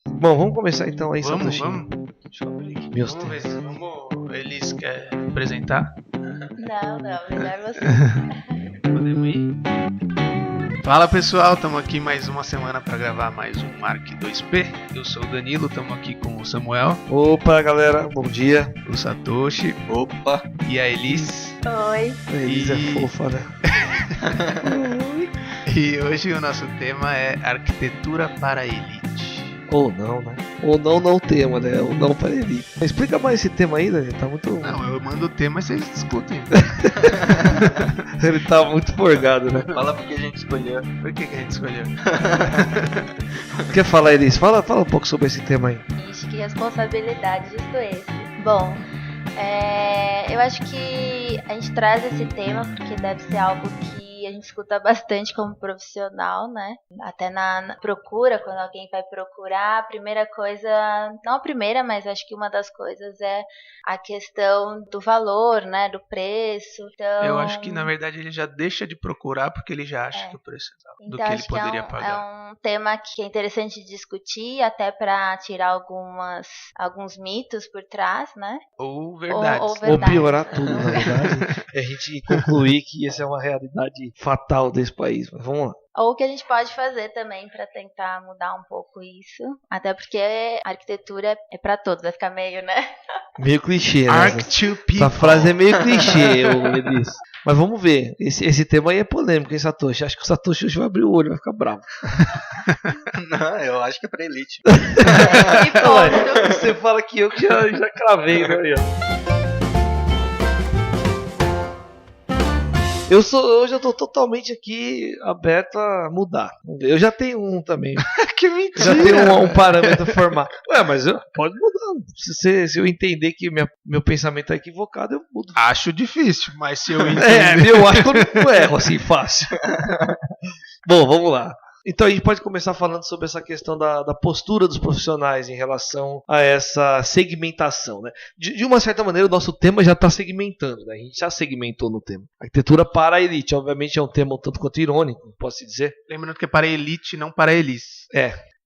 Bom, vamos começar então aí, Vamos. Deixa eu abrir aqui meus Vamos ver textos. se eles querem apresentar. Não, melhor você. Podemos ir? Fala pessoal, estamos aqui mais uma semana para gravar mais um Mark 2P. Eu sou o Danilo, estamos aqui com o Samuel, Opa, galera, bom dia. o Satoshi, Opa! e a Elis. Oi. A Elisa E- é fofa, né? E hoje o nosso tema é arquitetura para elite. Ou não, né? Ou não o tema, né? Ou não para ele. Explica mais esse tema aí, Daniel. Tá muito. Não, eu mando o tema e vocês discutem. Ele tá muito forgado, né? Fala porque a gente escolheu. Por que a gente escolheu? Quer falar, Elis? Fala um pouco sobre esse tema aí. Ixi, que responsabilidade justo esse. Bom, eu acho que a gente traz esse tema porque deve ser algo que a gente escuta bastante como profissional, né? Até na procura, quando alguém vai procurar, a primeira coisa, não a primeira, mas acho que uma das coisas é a questão do valor, né? Do preço. Então, Eu acho que na verdade ele já deixa de procurar porque ele já acha que o preço é alto do Então, que ele acho que poderia é pagar. um tema que é interessante discutir, até para tirar alguns mitos por trás, né? Ou verdades. Ou Ou verdade. piorar tudo, na verdade. É a gente concluir que essa é uma realidade fatal desse país. Mas vamos lá. Ou o que a gente pode fazer também para tentar mudar um pouco isso. Até porque a arquitetura é para todos, vai ficar meio, né? Meio clichê, né? Arc to people. Essa frase é meio clichê, ô Elis. Mas vamos ver. Esse tema aí é polêmico, hein, Satoshi? Acho que o Satoshi hoje vai abrir o olho, vai ficar bravo. Não, eu acho que é pra elite. E ponto. Você fala que eu que já cravei, né? Hoje eu tô totalmente aqui aberto a mudar. Vamos ver. Eu já tenho um também. Que Eu mentira. já tenho um parâmetro formado. Ué, mas pode mudar. Se eu entender que meu pensamento é equivocado, eu mudo. Acho difícil, mas se eu É, entender... eu acho que eu não erro assim fácil. Bom, vamos lá. Então a gente pode começar falando sobre essa questão da postura dos profissionais em relação a essa segmentação, né? De uma certa maneira, o nosso tema já está segmentando, né? A gente já segmentou no tema. Arquitetura para a elite, obviamente é um tema um tanto quanto irônico, posso dizer. Lembrando que é para elite, não para elis.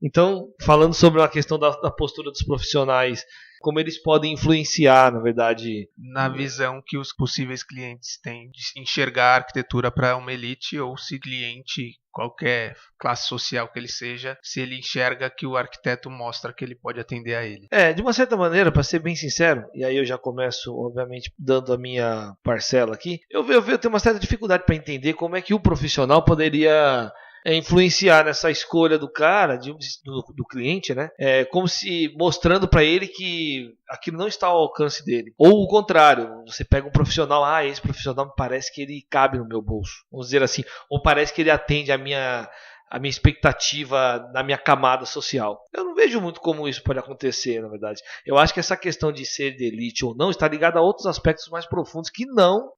Então, falando sobre a questão da postura dos profissionais, como eles podem influenciar, na verdade, Na visão que os possíveis clientes têm de enxergar a arquitetura para uma elite, ou se cliente, qualquer classe social que ele seja, se ele enxerga que o arquiteto mostra que ele pode atender a ele. de uma certa maneira, para ser bem sincero, e aí eu já começo, obviamente, dando a minha parcela aqui, eu tenho uma certa dificuldade para entender como é que o profissional poderia influenciar nessa escolha do cara, do cliente, né? Como se mostrando para ele que aquilo não está ao alcance dele. Ou o contrário, você pega um profissional, esse profissional me parece que ele cabe no meu bolso. Vamos dizer assim, ou parece que ele atende a minha expectativa na minha camada social. Eu não vejo muito como isso pode acontecer, na verdade. Eu acho que essa questão de ser de elite ou não está ligada a outros aspectos mais profundos que não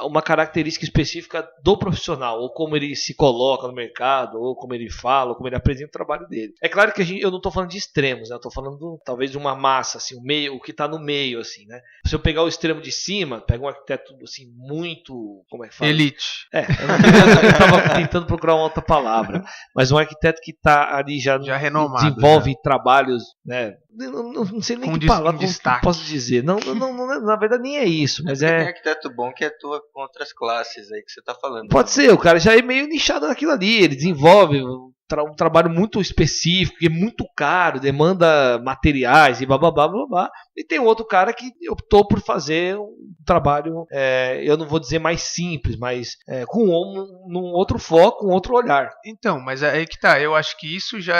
uma característica específica do profissional, ou como ele se coloca no mercado, ou como ele fala, ou como ele apresenta o trabalho dele. É claro que eu não estou falando de extremos, né? Eu estou falando talvez de uma massa, assim, o que está no meio, assim, né? Se eu pegar o extremo de cima, pega um arquiteto assim muito, como é que fala? Elite. Eu estava tentando procurar uma outra palavra, mas um arquiteto que está ali já renomado, desenvolve trabalhos, né? Não sei nem Com que palavra que destaque. posso dizer. Não, na verdade nem é isso, mas Tem arquiteto bom que atua contra as classes aí que você tá falando. pode ser, o cara já é meio nichado naquilo ali, ele desenvolve um trabalho muito específico, que é muito caro, demanda materiais e blá. E tem outro cara que optou por fazer um trabalho, eu não vou dizer mais simples, mas com num outro foco, um outro olhar. Então, mas é aí que tá. Eu acho que isso já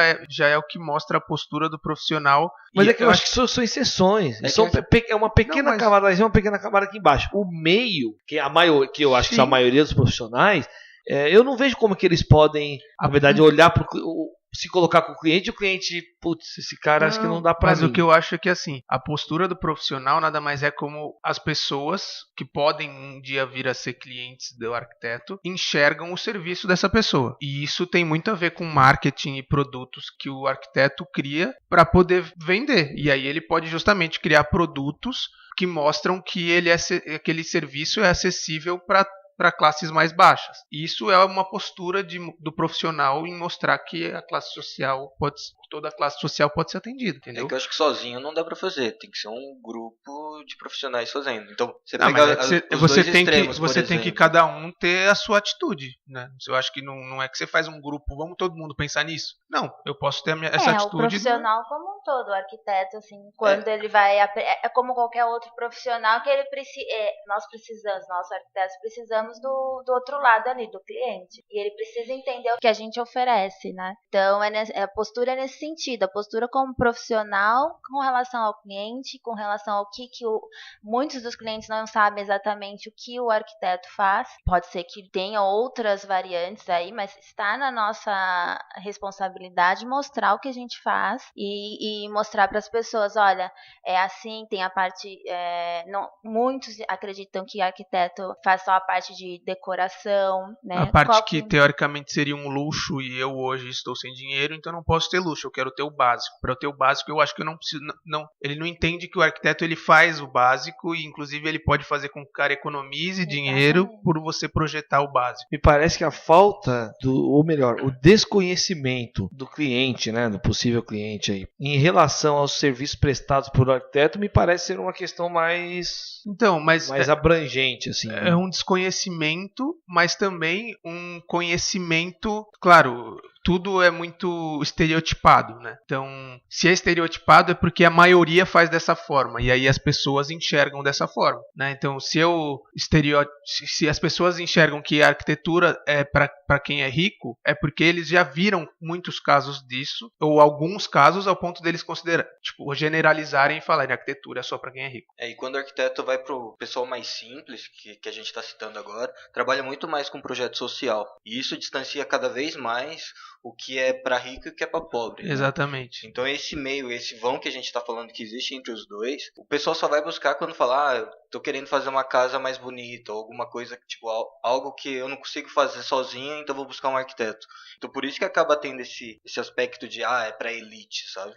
é o que mostra a postura do profissional. Mas E é que eu acho que são exceções. É uma pequena Não, mas- camada lá em cima, uma pequena camada aqui embaixo. O meio, que que eu acho que Sim. são a maioria dos profissionais, eu não vejo como que eles podem, na verdade, olhar se colocar com o cliente, putz, esse cara acho que não dá pra Mas mim. o que eu acho é que assim, a postura do profissional nada mais é como as pessoas que podem um dia vir a ser clientes do arquiteto enxergam o serviço dessa pessoa. E isso tem muito a ver com marketing e produtos que o arquiteto cria para poder vender. E aí ele pode justamente criar produtos que mostram que aquele serviço é acessível para classes mais baixas. E isso é uma postura do profissional em mostrar que a classe social toda a classe social pode ser atendida, entendeu? É que eu acho que sozinho não dá pra fazer, tem que ser um grupo de profissionais fazendo. Então, você Não, pega mas é que os você dois tem que extremos, você por tem que exemplo. cada um ter a sua atitude, né? Eu acho que não é que você faz um grupo, vamos todo mundo pensar nisso. Não, eu posso ter essa o atitude. profissional como um todo, o arquiteto, assim, quando ele vai... É como qualquer outro profissional que ele precisa... nós arquitetos precisamos do outro lado ali, do cliente. E ele precisa entender o que a gente oferece, né? Então, a postura é nesse sentido. A postura como profissional com relação ao cliente, com relação ao que muitos dos clientes não sabem exatamente o que o arquiteto faz. Pode ser que tenha outras variantes aí, mas está na nossa responsabilidade mostrar o que a gente faz e mostrar para as pessoas, olha, é assim, tem a parte... muitos acreditam que arquiteto faz só a parte de decoração, né? A parte que teoricamente seria um luxo e eu hoje estou sem dinheiro, então não posso ter luxo, eu quero ter o básico. Para eu ter o básico, eu acho que eu não preciso... Ele não entende que o arquiteto ele faz o básico e inclusive ele pode fazer com que o cara economize dinheiro por você projetar o básico. Me parece que a falta ou melhor, o desconhecimento do cliente, né, do possível cliente aí, em relação aos serviços prestados por arquiteto, me parece ser uma questão mais abrangente, assim. É um desconhecimento, mas também um conhecimento, claro... Tudo é muito estereotipado, né? Então, se é estereotipado é porque a maioria faz dessa forma e aí as pessoas enxergam dessa forma, né? Então, se as pessoas enxergam que a arquitetura é para quem é rico, é porque eles já viram muitos casos disso ou alguns casos ao ponto deles considerar, tipo, generalizarem e falarem arquitetura é só para quem é rico. E quando o arquiteto vai pro pessoal mais simples, que a gente está citando agora, trabalha muito mais com projeto social e isso distancia cada vez mais o que é para rico e o que é para pobre. Exatamente. Né? Então esse vão que a gente está falando que existe entre os dois, o pessoal só vai buscar quando falar, eu tô querendo fazer uma casa mais bonita, ou alguma coisa, tipo, algo que eu não consigo fazer sozinho, então vou buscar um arquiteto. Então por isso que acaba tendo esse aspecto de, é para elite, sabe?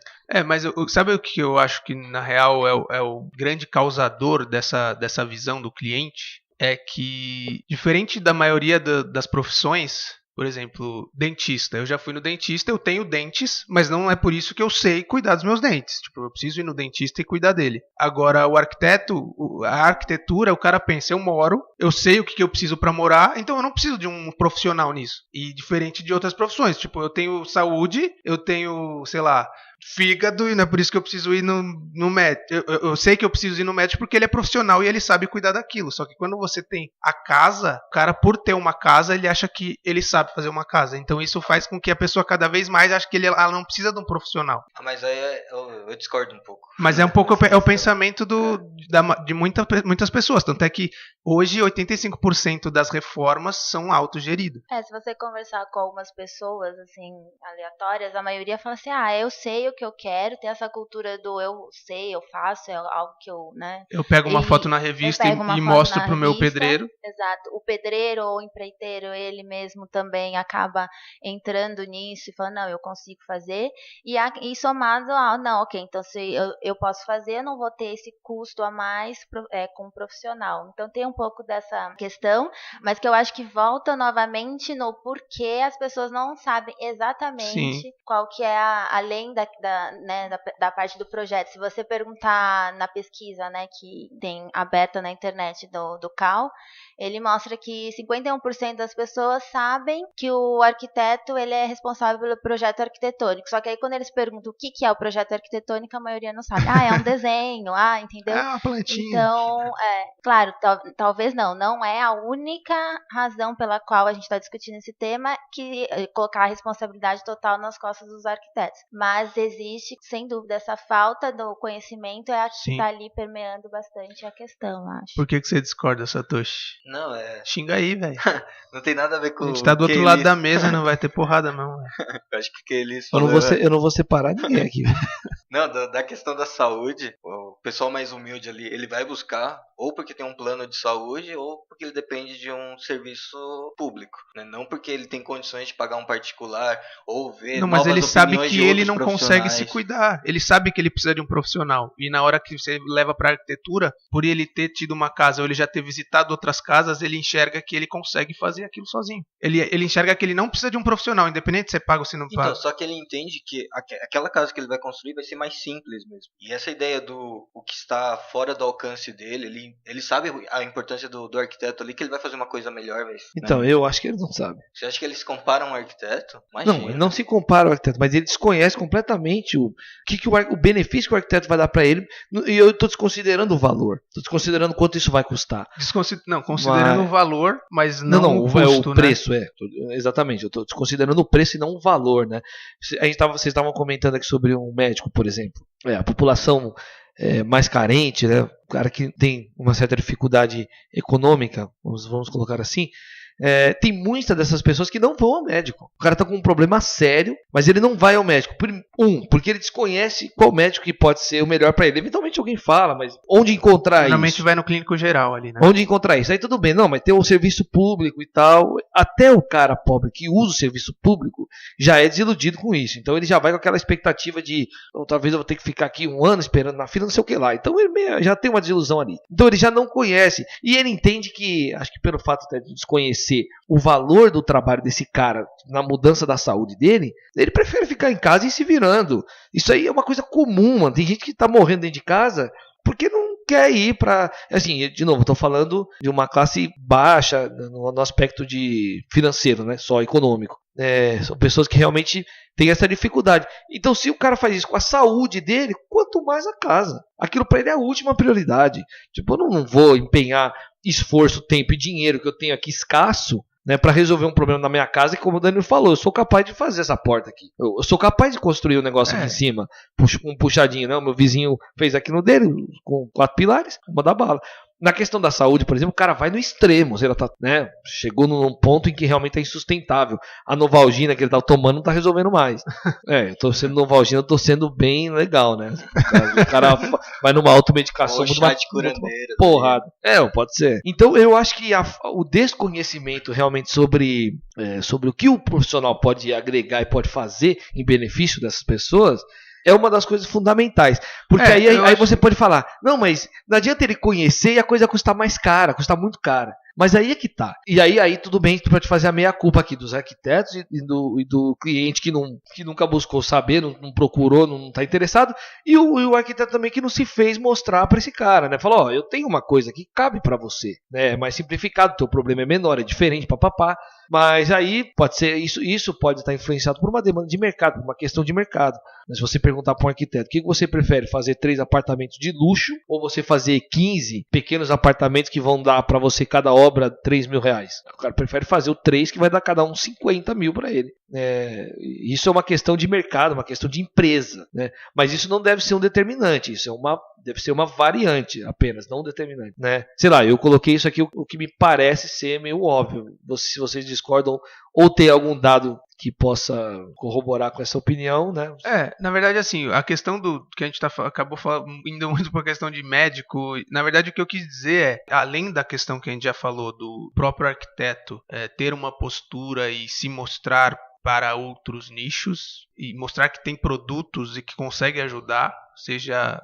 Mas sabe o que eu acho que na real é o grande causador dessa visão do cliente? É que, diferente da maioria das profissões... Por exemplo, dentista. Eu já fui no dentista, eu tenho dentes, mas não é por isso que eu sei cuidar dos meus dentes. Tipo, eu preciso ir no dentista e cuidar dele. Agora, o arquiteto, a arquitetura, o cara pensa, eu moro, eu sei o que eu preciso para morar, então eu não preciso de um profissional nisso. E diferente de outras profissões, tipo, eu tenho saúde, eu tenho, sei lá, fígado, e não é por isso que eu preciso ir no médico. Eu sei que eu preciso ir no médico porque ele é profissional e ele sabe cuidar daquilo. Só que quando você tem a casa, o cara, por ter uma casa, ele acha que ele sabe fazer uma casa. Então isso faz com que a pessoa cada vez mais ache que ela não precisa de um profissional. Mas aí eu discordo um pouco. Mas é um pouco o pensamento de muitas pessoas. Tanto é que hoje 85% das reformas são autogeridas. Se você conversar com algumas pessoas assim aleatórias, a maioria fala assim, eu sei o que eu quero, tem essa cultura do eu sei, eu faço, é algo que eu, né? Eu pego uma foto na revista e mostro pro meu pedreiro. Exato. O pedreiro ou o empreiteiro, ele mesmo também acaba entrando nisso e falando, não, eu consigo fazer. E somado não, ok, então se eu posso fazer, eu não vou ter esse custo a mais com um profissional. Então tem um pouco dessa questão, mas que eu acho que volta novamente no porquê as pessoas não sabem exatamente qual que é além da parte do projeto. Se você perguntar na pesquisa, né, que tem aberta na internet do CAL, ele mostra que 51% das pessoas sabem que o arquiteto ele é responsável pelo projeto arquitetônico. Só que aí quando eles perguntam o que é o projeto arquitetônico, a maioria não sabe. É um desenho, entendeu? É uma plantinha. Então, claro, talvez não é a única razão pela qual a gente está discutindo esse tema, que colocar a responsabilidade total nas costas dos arquitetos. Mas existe, sem dúvida, essa falta do conhecimento é a que está ali permeando bastante a questão, acho. Por que você discorda, Satoshi? Não, Xinga aí, velho. Não tem nada a ver com... A gente tá do outro lado da mesa, não vai ter porrada, não. Eu acho que eles... Eu não vou separar ninguém aqui. Não, da questão da saúde, o pessoal mais humilde ali, ele vai buscar ou porque tem um plano de saúde, ou porque ele depende de um serviço público, né? Não porque ele tem condições de pagar um particular ou ver Não, mas novas ele sabe opiniões que de ele outros não consegue se profissionais. cuidar. Ele sabe que ele precisa de um profissional. E na hora que você leva para arquitetura, por ele ter tido uma casa ou ele já ter visitado outras casas, ele enxerga que ele consegue fazer aquilo sozinho. Ele enxerga que ele não precisa de um profissional, independente se você paga ou se não paga. Então, só que ele entende que aquela casa que ele vai construir vai ser mais simples mesmo. E essa ideia do o que está fora do alcance dele, ele sabe a importância do arquiteto ali, que ele vai fazer uma coisa melhor. Então, eu acho que ele não sabe. Você acha que eles comparam um arquiteto? Não, ele não se compara ao arquiteto, mas ele desconhece completamente o benefício que o arquiteto vai dar para ele. E eu estou desconsiderando o valor. Estou desconsiderando quanto isso vai custar. Considerando o valor, mas não o custo, o preço, né? Exatamente. Eu estou desconsiderando o preço e não o valor, né? Vocês estavam comentando aqui sobre um médico, por exemplo. A população mais carente, né? O cara que tem uma certa dificuldade econômica, vamos colocar assim. Tem muitas dessas pessoas que não vão ao médico. O cara está com um problema sério, mas ele não vai ao médico. Porque ele desconhece qual médico que pode ser o melhor para ele. Eventualmente alguém fala, mas onde encontrar Geralmente isso? vai no clínico geral ali, né? Onde encontrar isso? Aí tudo bem, não, mas tem o serviço público e tal. Até o cara pobre que usa o serviço público já é desiludido com isso. Então ele já vai com aquela expectativa de talvez eu vou ter que ficar aqui um ano esperando na fila, não sei o que lá. Então ele já tem uma desilusão ali. Então ele já não conhece. E ele entende que, acho que pelo fato de desconhecer o valor do trabalho desse cara na mudança da saúde dele, ele prefere ficar em casa e ir se virando. Isso aí é uma coisa comum, mano. Tem gente que tá morrendo dentro de casa porque não quer ir para... Assim, de novo, estou falando de uma classe baixa no aspecto de financeiro, né? Só econômico. São pessoas que realmente têm essa dificuldade. Então, se o cara faz isso com a saúde dele, quanto mais a casa. Aquilo para ele é a última prioridade. Tipo, eu não vou empenhar esforço, tempo e dinheiro que eu tenho aqui escasso, né, para resolver um problema na minha casa, e como o Danilo falou, eu sou capaz de fazer essa porta aqui. Eu sou capaz de construir um negócio aqui em cima, um puxadinho, né? O meu vizinho fez aqui no dele, com 4 pilares, uma da bala. Na questão da saúde, por exemplo, o cara vai no extremo. Ele tá, né, chegou num ponto em que realmente é insustentável. A Novalgina que ele tá tomando não tá resolvendo mais. Eu tô sendo Novalgina, eu tô sendo bem legal, né? O cara vai numa automedicação muito mais porrada. Pode ser. Então eu acho que o desconhecimento realmente sobre o que o profissional pode agregar e pode fazer em benefício dessas pessoas é uma das coisas fundamentais. Porque aí você pode falar, não, mas não adianta ele conhecer e a coisa custar mais cara, custar muito cara. Mas aí é que tá. E aí tudo bem, tu pode fazer a meia-culpa aqui dos arquitetos e do cliente que nunca buscou saber, não procurou, não tá interessado. E o arquiteto também que não se fez mostrar para esse cara, né? Falou, eu tenho uma coisa que cabe para você, né? É mais simplificado, teu problema é menor, é diferente, papapá. Mas aí pode ser, isso pode estar influenciado por uma demanda de mercado, por uma questão de mercado. Mas se você perguntar para um arquiteto, o que você prefere, fazer 3 apartamentos de luxo ou você fazer 15 pequenos apartamentos que vão dar para você cada obra 3 mil reais? O cara prefere fazer o 3 que vai dar cada um 50 mil para ele. Isso é uma questão de mercado, uma questão de empresa, né? Mas isso não deve ser um determinante, deve ser uma variante apenas, não um determinante, né? Sei lá, eu coloquei isso aqui, o que me parece ser meio óbvio. Se vocês discordam ou tem algum dado que possa corroborar com essa opinião, né? Na verdade, assim, a questão do que a gente acabou indo muito por questão de médico, na verdade o que eu quis dizer além da questão que a gente já falou do próprio arquiteto ter uma postura e se mostrar para outros nichos e mostrar que tem produtos e que consegue ajudar, seja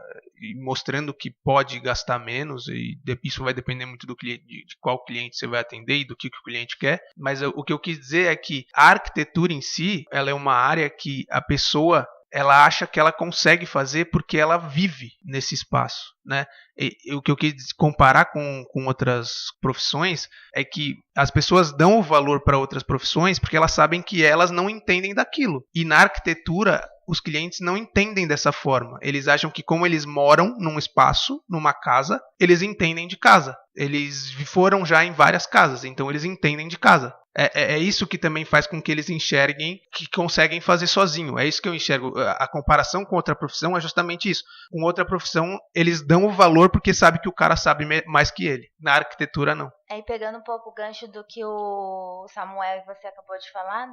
mostrando que pode gastar menos, e isso vai depender muito do cliente, de qual cliente você vai atender e do que o cliente quer. Mas o que eu quis dizer é que a arquitetura em si, ela é uma área que a pessoa ela acha que ela consegue fazer porque ela vive nesse espaço, né? E o que eu quis comparar com outras profissões é que as pessoas dão o valor para outras profissões porque elas sabem que elas não entendem daquilo. E na arquitetura, os clientes não entendem dessa forma. Eles acham que como eles moram num espaço, numa casa, eles entendem de casa. eles foram já em várias casas, então eles entendem de casa. É isso que também faz com que eles enxerguem que conseguem fazer sozinho. É isso que eu enxergo. A comparação com outra profissão é justamente isso. Com outra profissão, eles dão o valor porque sabe que o cara sabe mais que ele. Na arquitetura, não. Aí pegando um pouco o gancho do que o Samuel e você acabou de falar,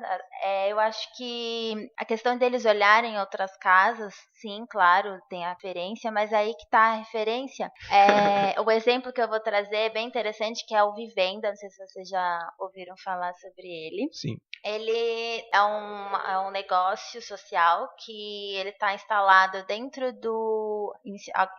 eu acho que a questão deles olharem outras casas, sim, claro, tem a referência, mas aí que tá a referência. O exemplo que eu vou trazer é bem interessante, que é o Vivenda, não sei se vocês já ouviram falar sobre ele. Sim. Ele é um negócio social que ele está instalado dentro do...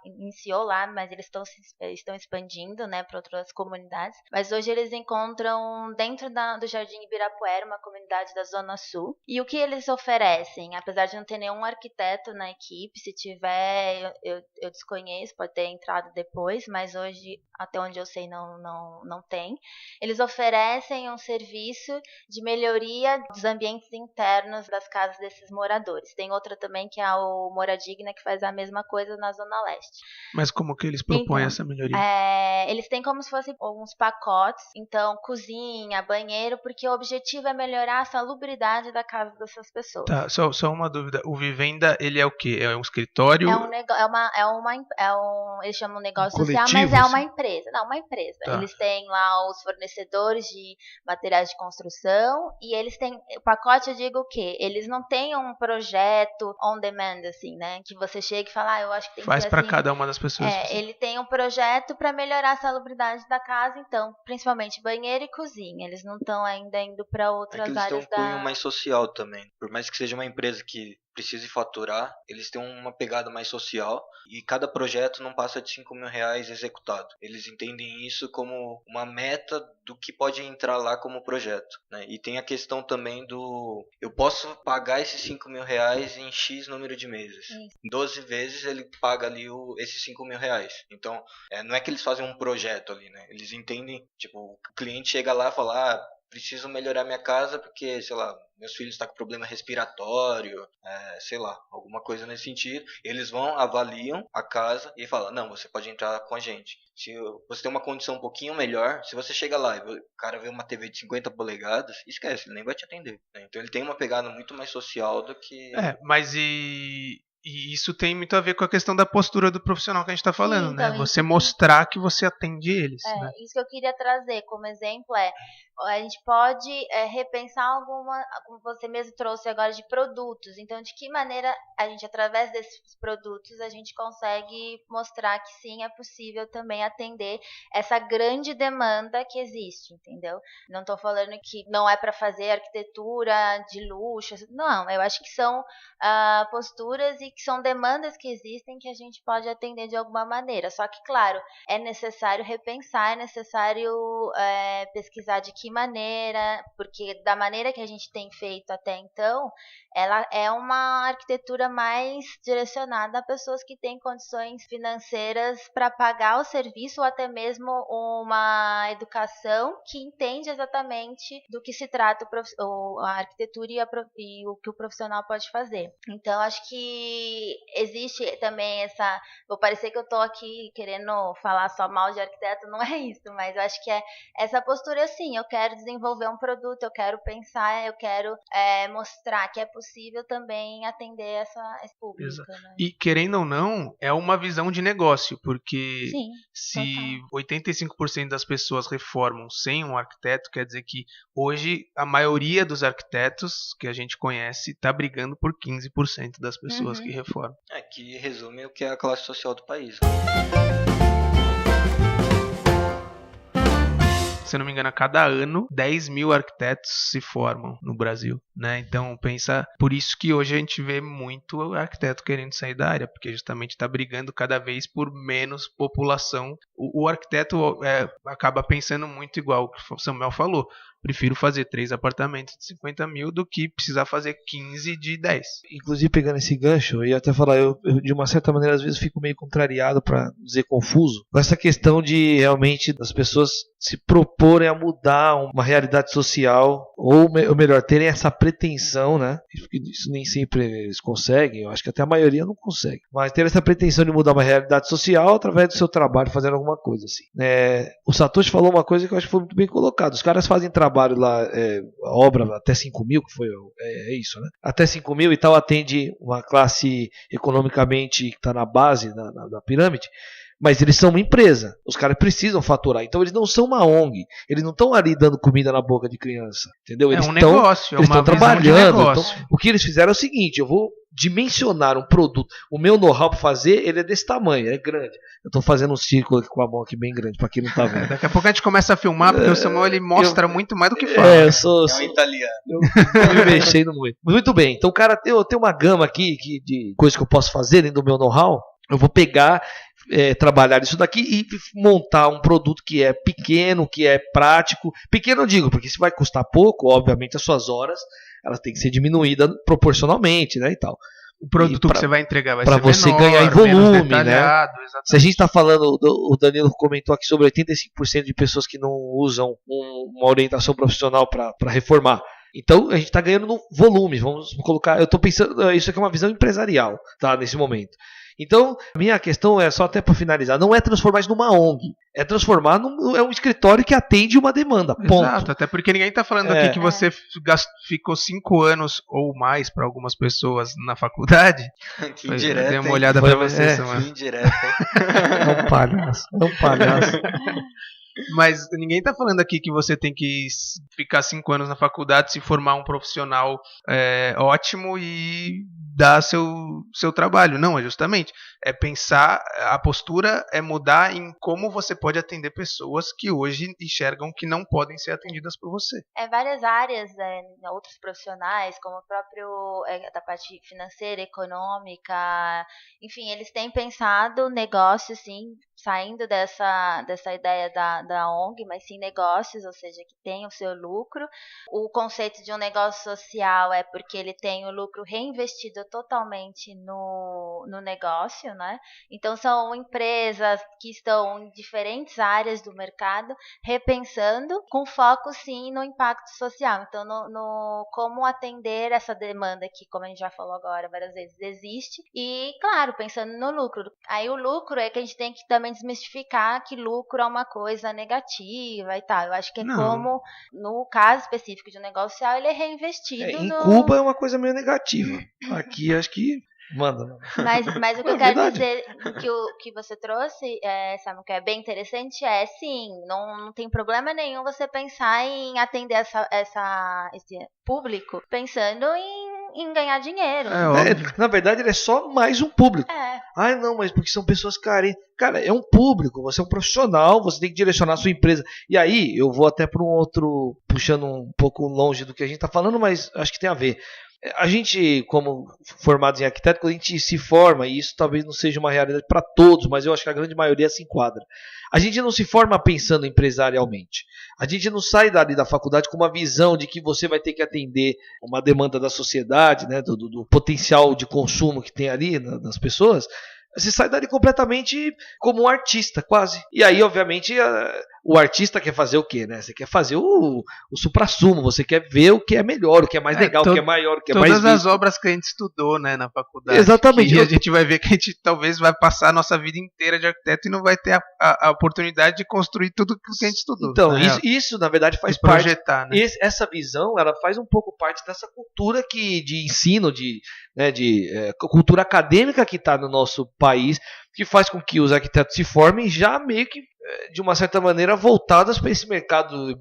Iniciou lá, mas eles estão expandindo, né, para outras comunidades. Mas hoje eles encontram dentro do Jardim Ibirapuera, uma comunidade da Zona Sul. E o que eles oferecem? Apesar de não ter nenhum arquiteto na equipe, se tiver, eu desconheço, pode ter entrado depois, mas hoje, até onde eu sei, não tem. Eles oferecem um serviço de melhoria dos ambientes internos das casas desses moradores. Tem outra também que é o Moradigna, que faz a mesma coisa na Zona Leste. Mas como que eles propõem essa melhoria? Eles têm como se fossem alguns pacotes, então cozinha, banheiro, porque o objetivo é melhorar a salubridade da casa dessas pessoas. Tá, só uma dúvida. O Vivenda, ele é o quê? É um escritório? Eles chamam de negócio coletivo, social, mas é uma assim? empresa. Não, uma empresa. Tá. Eles têm lá os fornecedores de materiais de construção e eles têm, o pacote, eu digo o quê? Eles não têm um projeto on demand, assim, né? Que você chega e fala, eu acho que tem Faz que ser para assim. cada uma das pessoas. Ele tem um projeto para melhorar a salubridade da casa, então, principalmente banheiro e cozinha. Eles não estão ainda indo para outras Eles têm áreas um cunho mais social também. Por mais que seja uma empresa que precise faturar, eles têm uma pegada mais social e cada projeto não passa de R$5.000 executado. Eles entendem isso como uma meta do que pode entrar lá como projeto, né? E tem a questão também do... eu posso pagar esses R$5.000 em X número de meses. Em 12 vezes ele paga ali esses R$5.000. Então, não é que eles fazem um projeto ali, né? Eles entendem, tipo, o cliente chega lá e fala, preciso melhorar minha casa porque, sei lá, meus filhos estão com problema respiratório, sei lá, alguma coisa nesse sentido. Eles vão, avaliam a casa e falam, não, você pode entrar com a gente. Se você tem uma condição um pouquinho melhor, se você chega lá e o cara vê uma TV de 50 polegadas, esquece, ele nem vai te atender, né? Então ele tem uma pegada muito mais social do que... Mas e isso tem muito a ver com a questão da postura do profissional que a gente está falando, Sim, então, né? Você mostrar que você atende eles, né? Isso que eu queria trazer como exemplo a gente pode repensar alguma, como você mesmo trouxe agora, de produtos. Então, de que maneira a gente, através desses produtos, a gente consegue mostrar que sim, é possível também atender essa grande demanda que existe, entendeu? Não estou falando que não é para fazer arquitetura de luxo, não, eu acho que são posturas e que são demandas que existem que a gente pode atender de alguma maneira. Só que, claro, é necessário repensar, é necessário pesquisar de que maneira, porque da maneira que a gente tem feito até então, ela é uma arquitetura mais direcionada a pessoas que têm condições financeiras para pagar o serviço ou até mesmo uma educação que entende exatamente do que se trata a arquitetura e o que o profissional pode fazer. Então, acho que existe também essa... Vou parecer que eu estou aqui querendo falar só mal de arquiteto, não é isso, mas eu acho que é essa postura assim, eu quero desenvolver um produto, eu quero pensar, eu quero mostrar que é possível também atender esse público. Né? E querendo ou não, é uma visão de negócio, porque Sim, se 85% das pessoas reformam sem um arquiteto, quer dizer que hoje a maioria dos arquitetos que a gente conhece está brigando por 15% das pessoas que reformam. Que resume o que é a classe social do país. Se eu não me engano, a cada ano 10 mil arquitetos se formam no Brasil, né? Então pensa, por isso que hoje a gente vê muito arquiteto querendo sair da área, porque justamente está brigando cada vez por menos população. O arquiteto acaba pensando muito igual o que o Samuel falou. prefiro fazer 3 apartamentos de 50 mil do que precisar fazer 15 de 10. Inclusive, pegando esse gancho, eu ia até falar, eu de uma certa maneira às vezes fico meio contrariado, para dizer confuso, com essa questão de realmente das pessoas se proporem a mudar uma realidade social, ou melhor, terem essa pretensão, né? Isso nem sempre eles conseguem, eu acho que até a maioria não consegue, mas ter essa pretensão de mudar uma realidade social através do seu trabalho, fazendo alguma coisa assim. O Satoshi falou uma coisa que eu acho que foi muito bem colocado. Os caras fazem trabalho lá, obra até 5 mil, que foi isso, né? Até 5 mil e tal, atende uma classe economicamente que está na base da pirâmide. Mas eles são uma empresa, os caras precisam faturar, então eles não são uma ONG, eles não estão ali dando comida na boca de criança, entendeu? Eles negócio, eles estão trabalhando. Então, o que eles fizeram é o seguinte: eu vou dimensionar um produto, o meu know-how para fazer, ele é desse tamanho, é grande. Eu estou fazendo um círculo aqui com a mão aqui bem grande, para quem não está vendo. Daqui a pouco a gente começa a filmar, porque o Samuel ele mostra muito mais do que fala. Eu sou um italiano. Eu me mexendo muito. Muito bem, então cara, eu tenho uma gama aqui de coisas que eu posso fazer dentro do meu know-how. Eu vou pegar, trabalhar isso daqui e montar um produto que é pequeno, que é prático. Pequeno eu digo, porque se vai custar pouco, obviamente as suas horas elas têm que ser diminuídas proporcionalmente, né, e tal. O produto que você vai entregar vai ser menor, para você ganhar em volume, né? Se a gente está falando, o Danilo comentou aqui sobre 85% de pessoas que não usam uma orientação profissional para reformar. Então a gente está ganhando no volume. Vamos colocar. Eu estou pensando, isso aqui é uma visão empresarial, tá? Nesse momento. Então, minha questão é só até para finalizar, não é transformar isso numa ONG, é transformar é um escritório que atende uma demanda, ponto. Exato, até porque ninguém está falando aqui que você ficou 5 anos ou mais para algumas pessoas na faculdade. Que indireto, dei uma olhada para você, que indireto. É um palhaço, é um palhaço. Mas ninguém está falando aqui que você tem que ficar 5 anos na faculdade, se formar um profissional ótimo e dar seu trabalho. Não, é justamente. É pensar, a postura é mudar em como você pode atender pessoas que hoje enxergam que não podem ser atendidas por você. Várias áreas, outros profissionais, como o próprio da parte financeira, econômica, enfim, eles têm pensado negócios, sim, saindo dessa ideia da ONG, mas sim negócios, ou seja, que tem o seu lucro. O conceito de um negócio social é porque ele tem o lucro reinvestido totalmente no negócio, né? Então são empresas que estão em diferentes áreas do mercado, repensando, com foco sim no impacto social. Então no como atender essa demanda que, como a gente já falou agora várias vezes, existe. E claro, pensando no lucro. Aí o lucro é que a gente tem que também desmistificar que lucro é uma coisa negativa e tal. Eu acho que como, no caso específico de um negócio social, ele é reinvestido. Em Cuba é uma coisa meio negativa. Aqui acho que manda. Mas o que eu quero dizer, que você trouxe, Samuel, que é bem interessante, sim, não tem problema nenhum você pensar em atender esse público pensando em ganhar dinheiro. Na verdade, ele é só mais um público. Não, mas porque são pessoas carentes. Cara, é um público, você é um profissional, você tem que direcionar a sua empresa. E aí, eu vou até para um outro, puxando um pouco longe do que a gente está falando, mas acho que tem a ver. A gente, como formados em arquiteto, a gente se forma, e isso talvez não seja uma realidade para todos, mas eu acho que a grande maioria se enquadra. A gente não se forma pensando empresarialmente. A gente não sai dali da faculdade com uma visão de que você vai ter que atender uma demanda da sociedade, né, do potencial de consumo que tem ali das pessoas. Você sai dali completamente como um artista, quase. E aí, obviamente, o artista quer fazer o quê, né? Você quer fazer o suprassumo, você quer ver o que é melhor, o que é mais legal, o que é maior, o que é mais visto. Todas as obras que a gente estudou, né, na faculdade. Exatamente. E a gente vai ver que a gente talvez vai passar a nossa vida inteira de arquiteto e não vai ter a oportunidade de construir tudo o que a gente estudou. Então, isso na verdade faz parte. Projetar, né? Essa visão, ela faz um pouco parte dessa cultura de ensino, de cultura acadêmica que está no nosso país, que faz com que os arquitetos se formem já meio que de uma certa maneira voltadas para esse mercado.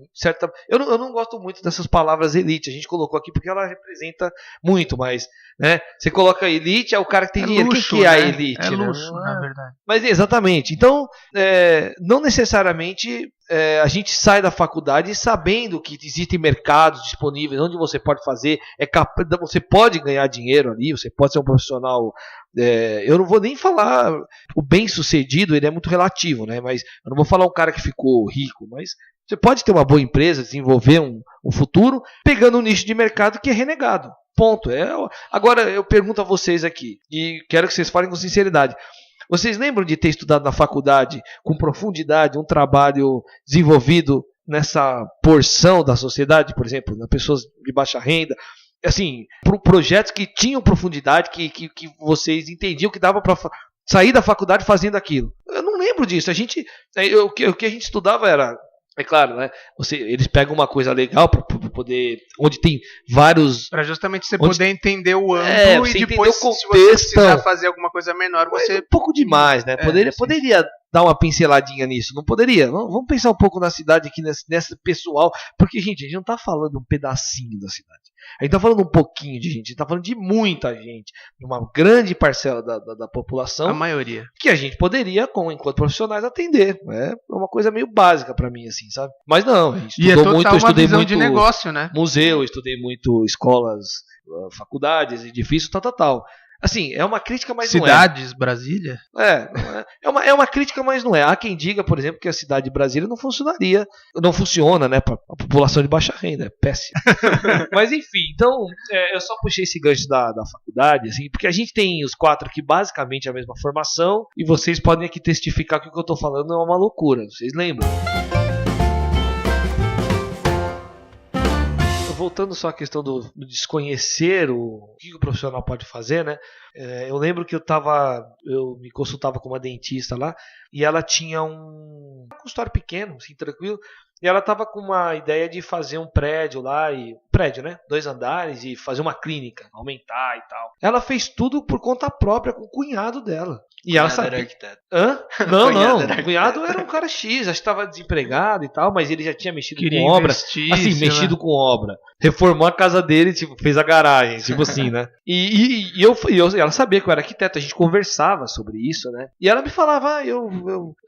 Eu não gosto muito dessas palavras elite, a gente colocou aqui porque ela representa muito, mas né, você coloca elite, é o cara que tem dinheiro. Luxo, quem que é né? a elite? É luxo, na verdade. Mas exatamente, então não necessariamente a gente sai da faculdade sabendo que existem mercados disponíveis onde você pode fazer, você pode ganhar dinheiro ali, você pode ser um profissional. Eu não vou nem falar o bem sucedido, ele é muito relativo, né? Mas eu não vou falar um cara que ficou rico, mas Você pode ter uma boa empresa, desenvolver um futuro, pegando um nicho de mercado que é renegado. Ponto. Agora eu pergunto a vocês aqui, e quero que vocês falem com sinceridade. Vocês lembram de ter estudado na faculdade com profundidade um trabalho desenvolvido nessa porção da sociedade, por exemplo, nas pessoas de baixa renda? Assim, projetos que tinham profundidade, que vocês entendiam que dava para sair da faculdade fazendo aquilo. Eu não lembro disso. O que a gente estudava era, é claro, né? Eles pegam uma coisa legal para poder, onde tem vários, para justamente você poder entender o ângulo e depois, o contexto, se você precisar fazer alguma coisa menor, você um pouco demais, né? Poderia dar uma pinceladinha nisso, não poderia? Vamos pensar um pouco na cidade aqui, nessa pessoal, porque, gente, a gente não está falando um pedacinho da cidade. A gente está falando um pouquinho de gente, a gente está falando de muita gente, de uma grande parcela da população. A maioria. Que a gente poderia, enquanto profissionais, atender. É uma coisa meio básica para mim, assim, sabe? Mas não, a gente estudou muito, eu estudei muito de negócio, né? Museu, eu estudei muito escolas, faculdades, edifícios, tal. Assim, é uma crítica, mas Cidades, Brasília? É uma crítica, mas não é. Há quem diga, por exemplo, que a cidade de Brasília não funciona, né, para a população de baixa renda, é péssimo. Mas enfim, então, eu só puxei esse gancho da faculdade, assim, porque a gente tem os 4 aqui basicamente a mesma formação, e vocês podem aqui testificar que o que eu estou falando é uma loucura, vocês lembram? Voltando só à questão do desconhecer o que o profissional pode fazer, né? Eu lembro que eu me consultava com uma dentista lá, e ela tinha um consultório pequeno, assim, tranquilo, e ela estava com uma ideia de fazer um prédio lá, né? 2 andares, e fazer uma clínica, aumentar e tal. Ela fez tudo por conta própria com o cunhado dela. E ela sabia. Era arquiteto. Hã? Não. O cunhado era um cara X, acho que estava desempregado e tal, mas ele já tinha mexido com obra. Mexido com obra. Reformou a casa dele, tipo, fez a garagem, tipo assim, né? E ela sabia que eu era arquiteto, a gente conversava sobre isso, né? E ela me falava, eu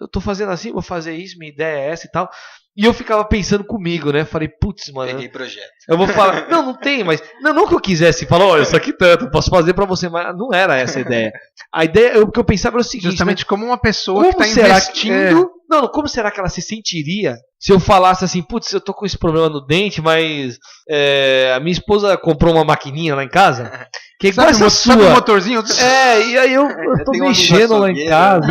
tô fazendo assim, vou fazer isso, minha ideia é essa e tal. E eu ficava pensando comigo, né? Falei, putz, mano. Peguei projeto. Eu vou falar. Não tem, mas. Não que eu quisesse falar, olha, isso aqui tanto, posso fazer pra você, mas não era essa a ideia. A ideia, o que eu pensava era o seguinte. Justamente, né? Como uma pessoa como que está investindo. Como será que ela se sentiria se eu falasse assim, putz, eu tô com esse problema no dente, mas a minha esposa comprou uma maquininha lá em casa. Que é igual essa sua. Sabe o motorzinho? E aí eu tô mexendo lá em casa.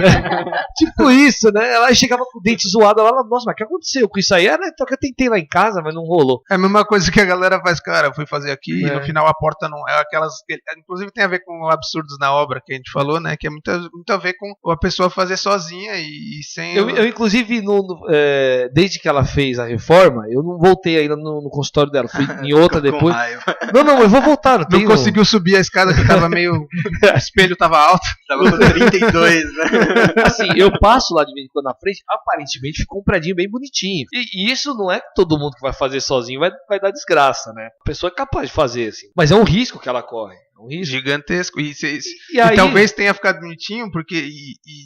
Tipo isso, né? Ela chegava com o dente zoado, ela, nossa, mas o que aconteceu com isso aí? Então que eu tentei lá em casa, mas não rolou. É a mesma coisa que a galera faz, cara, eu fui fazer aqui e no final a porta não é aquelas. Inclusive tem a ver com absurdos na obra que a gente falou, né? Que é muito a ver com a pessoa fazer sozinha e sem. Eu inclusive, desde que ela fez a reforma, eu não voltei ainda no consultório dela. Fui em outra depois. Não, eu vou voltar. Não conseguiu subir a escada que tava meio. O espelho tava alto. Tava com 32, né? Assim, eu passo lá de vez em quando na frente, aparentemente ficou um predinho bem bonitinho. E isso não é todo mundo que vai fazer sozinho, vai dar desgraça, né? A pessoa é capaz de fazer, assim. Mas é um risco que ela corre. Um risco gigantesco. E aí, talvez tenha ficado bonitinho, porque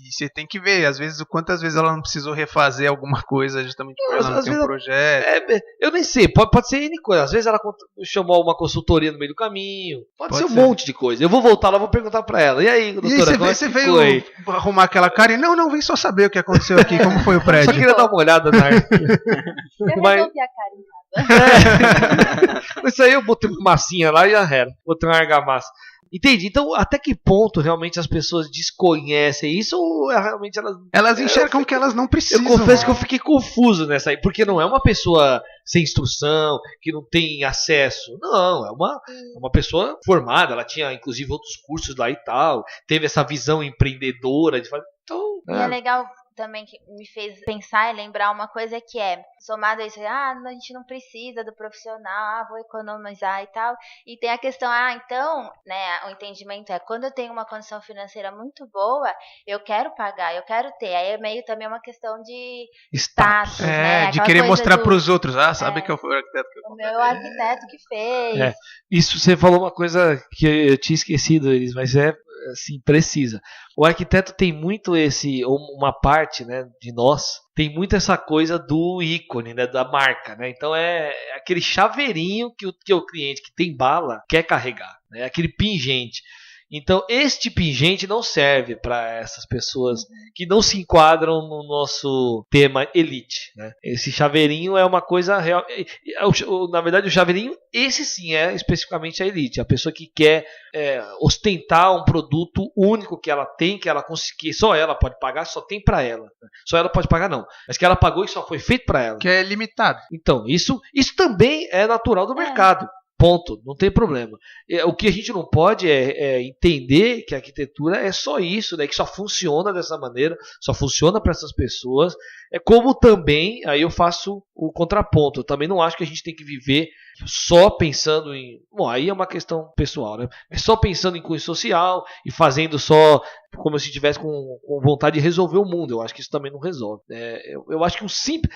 você tem que ver, às vezes, quantas vezes ela não precisou refazer alguma coisa justamente porque ela não tem um projeto. Eu nem sei, pode ser N coisa. Às vezes ela chamou uma consultoria no meio do caminho. Pode ser um monte de coisa. Eu vou voltar lá, vou perguntar pra ela. E aí, doutora, você veio arrumar aquela cara e não, vem só saber o que aconteceu aqui, como foi o prédio. Só queria dar uma olhada na arte. Eu resolvi a cara em casa. Isso aí eu botei uma massinha lá e já era. Botei uma argamassa. Entendi. Então, até que ponto realmente as pessoas desconhecem isso ou realmente elas enxergam que elas não precisam? Eu confesso que eu fiquei confuso nessa aí, porque não é uma pessoa sem instrução, que não tem acesso. Não, é uma pessoa formada, ela tinha inclusive outros cursos lá e tal, teve essa visão empreendedora de fazer. Então, e é legal também que me fez pensar e lembrar uma coisa que somado a isso, a gente não precisa do profissional, vou economizar e tal, e tem a questão, então, né, o entendimento quando eu tenho uma condição financeira muito boa, eu quero pagar, eu quero ter, aí é meio também uma questão de status, né, de querer mostrar pros outros, sabe que eu fui o arquiteto que o meu arquiteto que fez. Isso, você falou uma coisa que eu tinha esquecido, Elis, mas assim, precisa. O arquiteto tem muito uma parte, né, de nós, tem muito essa coisa do ícone, né, da marca, né? Então é aquele chaveirinho que o cliente que tem bala quer carregar, né? Aquele pingente. Então, esse tipo de gente não serve para essas pessoas que não se enquadram no nosso tema elite, né? Esse chaveirinho é uma coisa real. Na verdade, o chaveirinho, esse sim é especificamente a elite. A pessoa que quer ostentar um produto único que ela tem, que ela conseguir, só ela pode pagar, só tem para ela. Só ela pode pagar, não. Mas que ela pagou e só foi feito para ela. Que é limitado. Então, isso também é natural do mercado. Ponto, não tem problema. O que a gente não pode é entender que a arquitetura é só isso, né? Que só funciona dessa maneira, só funciona para essas pessoas. É como também, aí eu faço o contraponto. Eu também não acho que a gente tem que viver só pensando em... Bom, aí é uma questão pessoal, né? Mas só pensando em cunho social e fazendo só como se estivesse com vontade de resolver o mundo. Eu acho que isso também não resolve. Eu acho que um simples...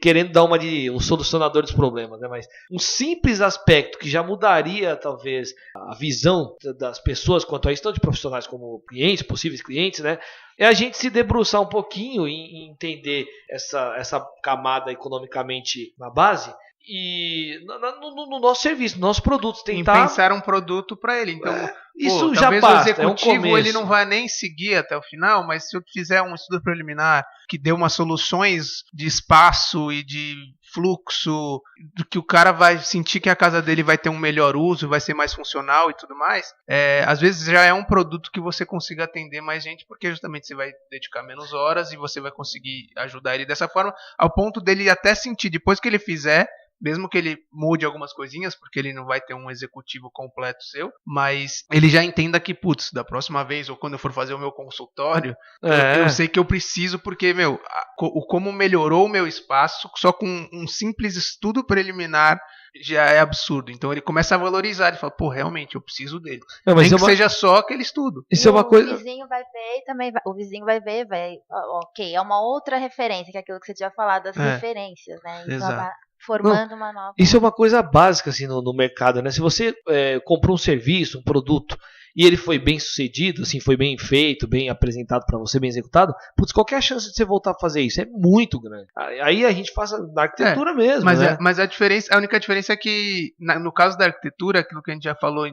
querendo dar uma de um solucionador dos problemas, né? Mas um simples aspecto que já mudaria, talvez, a visão das pessoas quanto a isso, tanto de profissionais como clientes, possíveis clientes, né? É a gente se debruçar um pouquinho e entender essa camada economicamente na base e no nosso serviço, nos nossos produtos. Tentar... Em pensar um produto para ele. Então, isso já talvez basta, o executivo é um ele não vai nem seguir até o final, mas se eu fizer um estudo preliminar que dê umas soluções de espaço e de fluxo, do que o cara vai sentir que a casa dele vai ter um melhor uso, vai ser mais funcional e tudo mais, às vezes já é um produto que você consiga atender mais gente, porque justamente você vai dedicar menos horas e você vai conseguir ajudar ele dessa forma, ao ponto dele até sentir, depois que ele fizer, mesmo que ele mude algumas coisinhas, porque ele não vai ter um executivo completo seu, mas ele já entenda que, putz, da próxima vez, ou quando eu for fazer o meu consultório, eu sei que eu preciso, porque, como melhorou o meu espaço, só com um simples estudo preliminar, já é absurdo. Então ele começa a valorizar, ele fala, pô, realmente, eu preciso dele. Nem que seja só aquele estudo. Isso é uma coisa... O vizinho vai ver e também o vizinho vai ver, ok, é uma outra referência, que é aquilo que você tinha falado, das referências, né? Então, exato. Formando uma nova... Isso é uma coisa básica assim, no mercado, né? Se você comprou um serviço, um produto, e ele foi bem sucedido, assim, foi bem feito, bem apresentado para você, bem executado, putz, qualquer chance de você voltar a fazer isso é muito grande. Aí a gente faz na arquitetura mesmo, mas né? Mas a única diferença é que, no caso da arquitetura, aquilo que a gente já falou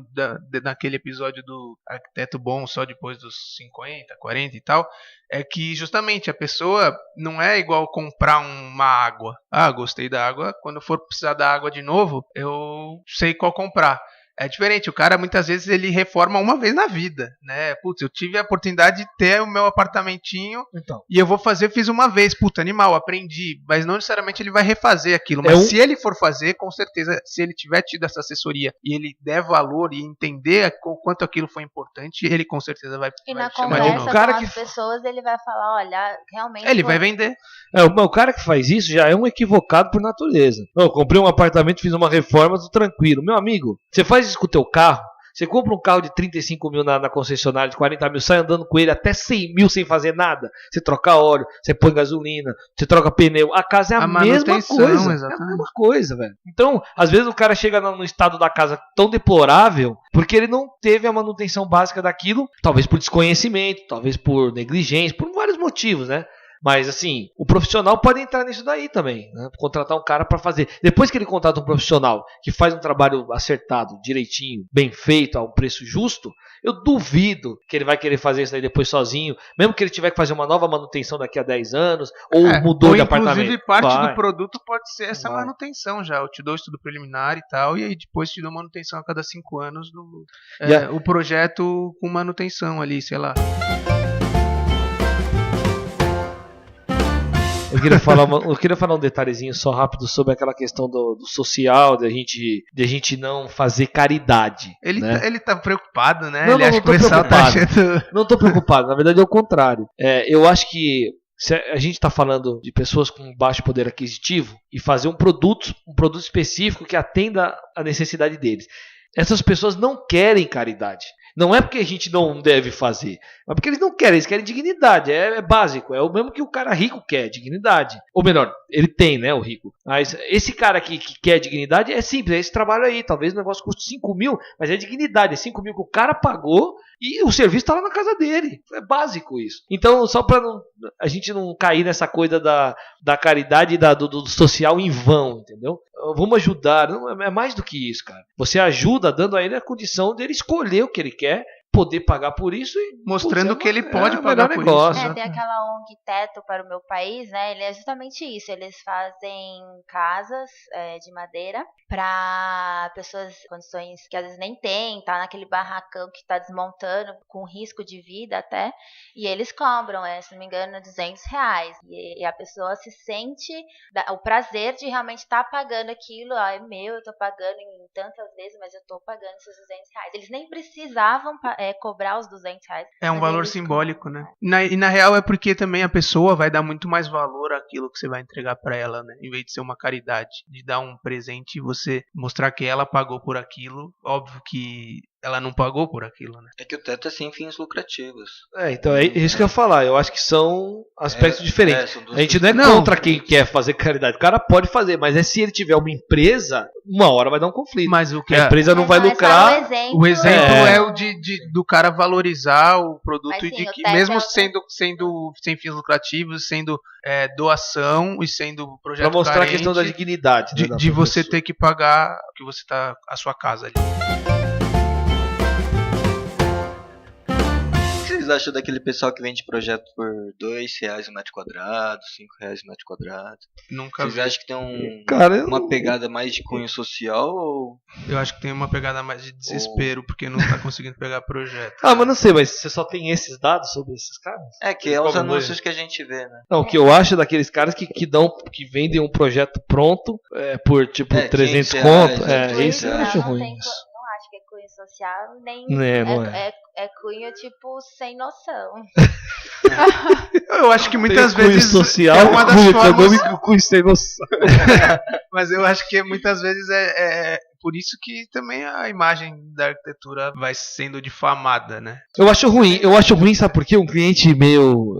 naquele episódio do arquiteto bom só depois dos 50, 40 e tal, é que justamente a pessoa não é igual comprar uma água. Ah, gostei da água, quando eu for precisar da água de novo, eu sei qual comprar. É diferente, o cara muitas vezes ele reforma uma vez na vida, né? Putz, eu tive a oportunidade de ter o meu apartamentinho e eu fiz uma vez, puta, animal, aprendi, mas não necessariamente ele vai refazer aquilo, mas se ele for fazer, com certeza, se ele tiver tido essa assessoria e ele der valor e entender o quanto aquilo foi importante, ele com certeza vai chamar de novo. E na conversa com as pessoas, ele vai falar, olha, realmente... Ele vai vender. O cara que faz isso já é um equivocado por natureza. Eu comprei um apartamento, fiz uma reforma, tô tranquilo. Meu amigo, você faz isso com o teu carro, você compra um carro de 35 mil na concessionária, de 40 mil, sai andando com ele até 100 mil sem fazer nada. Você troca óleo, você põe gasolina, você troca pneu. A casa é a mesma coisa. Exatamente. É a mesma coisa, velho. Então, às vezes o cara chega no estado da casa tão deplorável porque ele não teve a manutenção básica daquilo, talvez por desconhecimento, talvez por negligência, por vários motivos, né? Mas, assim, o profissional pode entrar nisso daí também, né? Contratar um cara para fazer. Depois que ele contrata um profissional que faz um trabalho acertado, direitinho, bem feito, a um preço justo, eu duvido que ele vai querer fazer isso daí depois sozinho, mesmo que ele tiver que fazer uma nova manutenção daqui a 10 anos, ou mudou de apartamento. Inclusive, parte do produto pode ser essa manutenção já. Eu te dou estudo preliminar e tal, e aí depois te dou manutenção a cada 5 anos o projeto com manutenção ali, sei lá. Eu queria falar um detalhezinho só rápido sobre aquela questão do social, de a gente não fazer caridade. Ele tá preocupado, né? Não, ele acha que o pessoal tá achando... Não tô preocupado, na verdade é o contrário. Eu acho que se a gente está falando de pessoas com baixo poder aquisitivo e fazer um produto específico que atenda a necessidade deles. Essas pessoas não querem caridade. Não é porque a gente não deve fazer, mas porque eles não querem, eles querem dignidade, é básico, é o mesmo que o cara rico quer, dignidade. Ou melhor, ele tem, né, o rico. Mas esse cara que quer dignidade é simples, é esse trabalho aí, talvez o negócio custe 5 mil, mas é dignidade, é 5 mil que o cara pagou e o serviço está lá na casa dele. É básico isso. Então, só para a gente não cair nessa coisa da caridade e do social em vão, entendeu? Vamos ajudar, não, é mais do que isso, cara. Você ajuda dando a ele a condição dele escolher o que ele quer, poder pagar por isso e mostrando que ele pode o pagar melhor por negócio. isso. Tem aquela ONG Teto para o Meu País, né? Ele é justamente isso. Eles fazem casas de madeira para pessoas em condições que às vezes nem tem, tá naquele barracão que tá desmontando, com risco de vida até, e eles cobram, se não me engano, R$200. E a pessoa se sente o prazer de realmente estar pagando aquilo. É meu, eu tô pagando em tantas vezes, mas eu tô pagando esses R$200. Eles nem precisavam cobrar os R$200. É um valor simbólico, né? E na real é porque também a pessoa vai dar muito mais valor àquilo que você vai entregar pra ela, né? Em vez de ser uma caridade, de dar um presente e você mostrar que ela pagou por aquilo. Óbvio que ela não pagou por aquilo, né? É que o teto é sem fins lucrativos. Então é isso que eu ia falar. Eu acho que são aspectos diferentes. A gente não é contra quem quer fazer caridade. O cara pode fazer, mas se ele tiver uma empresa, uma hora vai dar um conflito. Mas o que a empresa não vai lucrar. O exemplo é o do cara valorizar o produto e de que mesmo sendo sem fins lucrativos, sendo doação e sendo projeto pra mostrar carente, a questão da dignidade, né, de você ter que pagar que você tá a sua casa ali. O que vocês acham daquele pessoal que vende projeto por R$2 o metro quadrado, R$5 o metro quadrado? Nunca Vocês vi. acham que tem uma pegada mais de cunho social ou... Eu acho que tem uma pegada mais de desespero, porque não tá conseguindo pegar projeto. Mas não sei, mas você só tem esses dados sobre esses caras? Que é os anúncios que a gente vê, né? Não, o que eu acho daqueles caras que vendem um projeto pronto por tipo 300 conto. Isso eu acho ruim. Não acho que é cunho social, nem não é cunho tipo sem noção. Eu acho que muitas cunho vezes social, é uma das cunho formas... econômico, cunho sem noção. Mas eu acho que muitas vezes é por isso que também a imagem da arquitetura vai sendo difamada, né? Eu acho ruim, sabe por quê? Um cliente meu,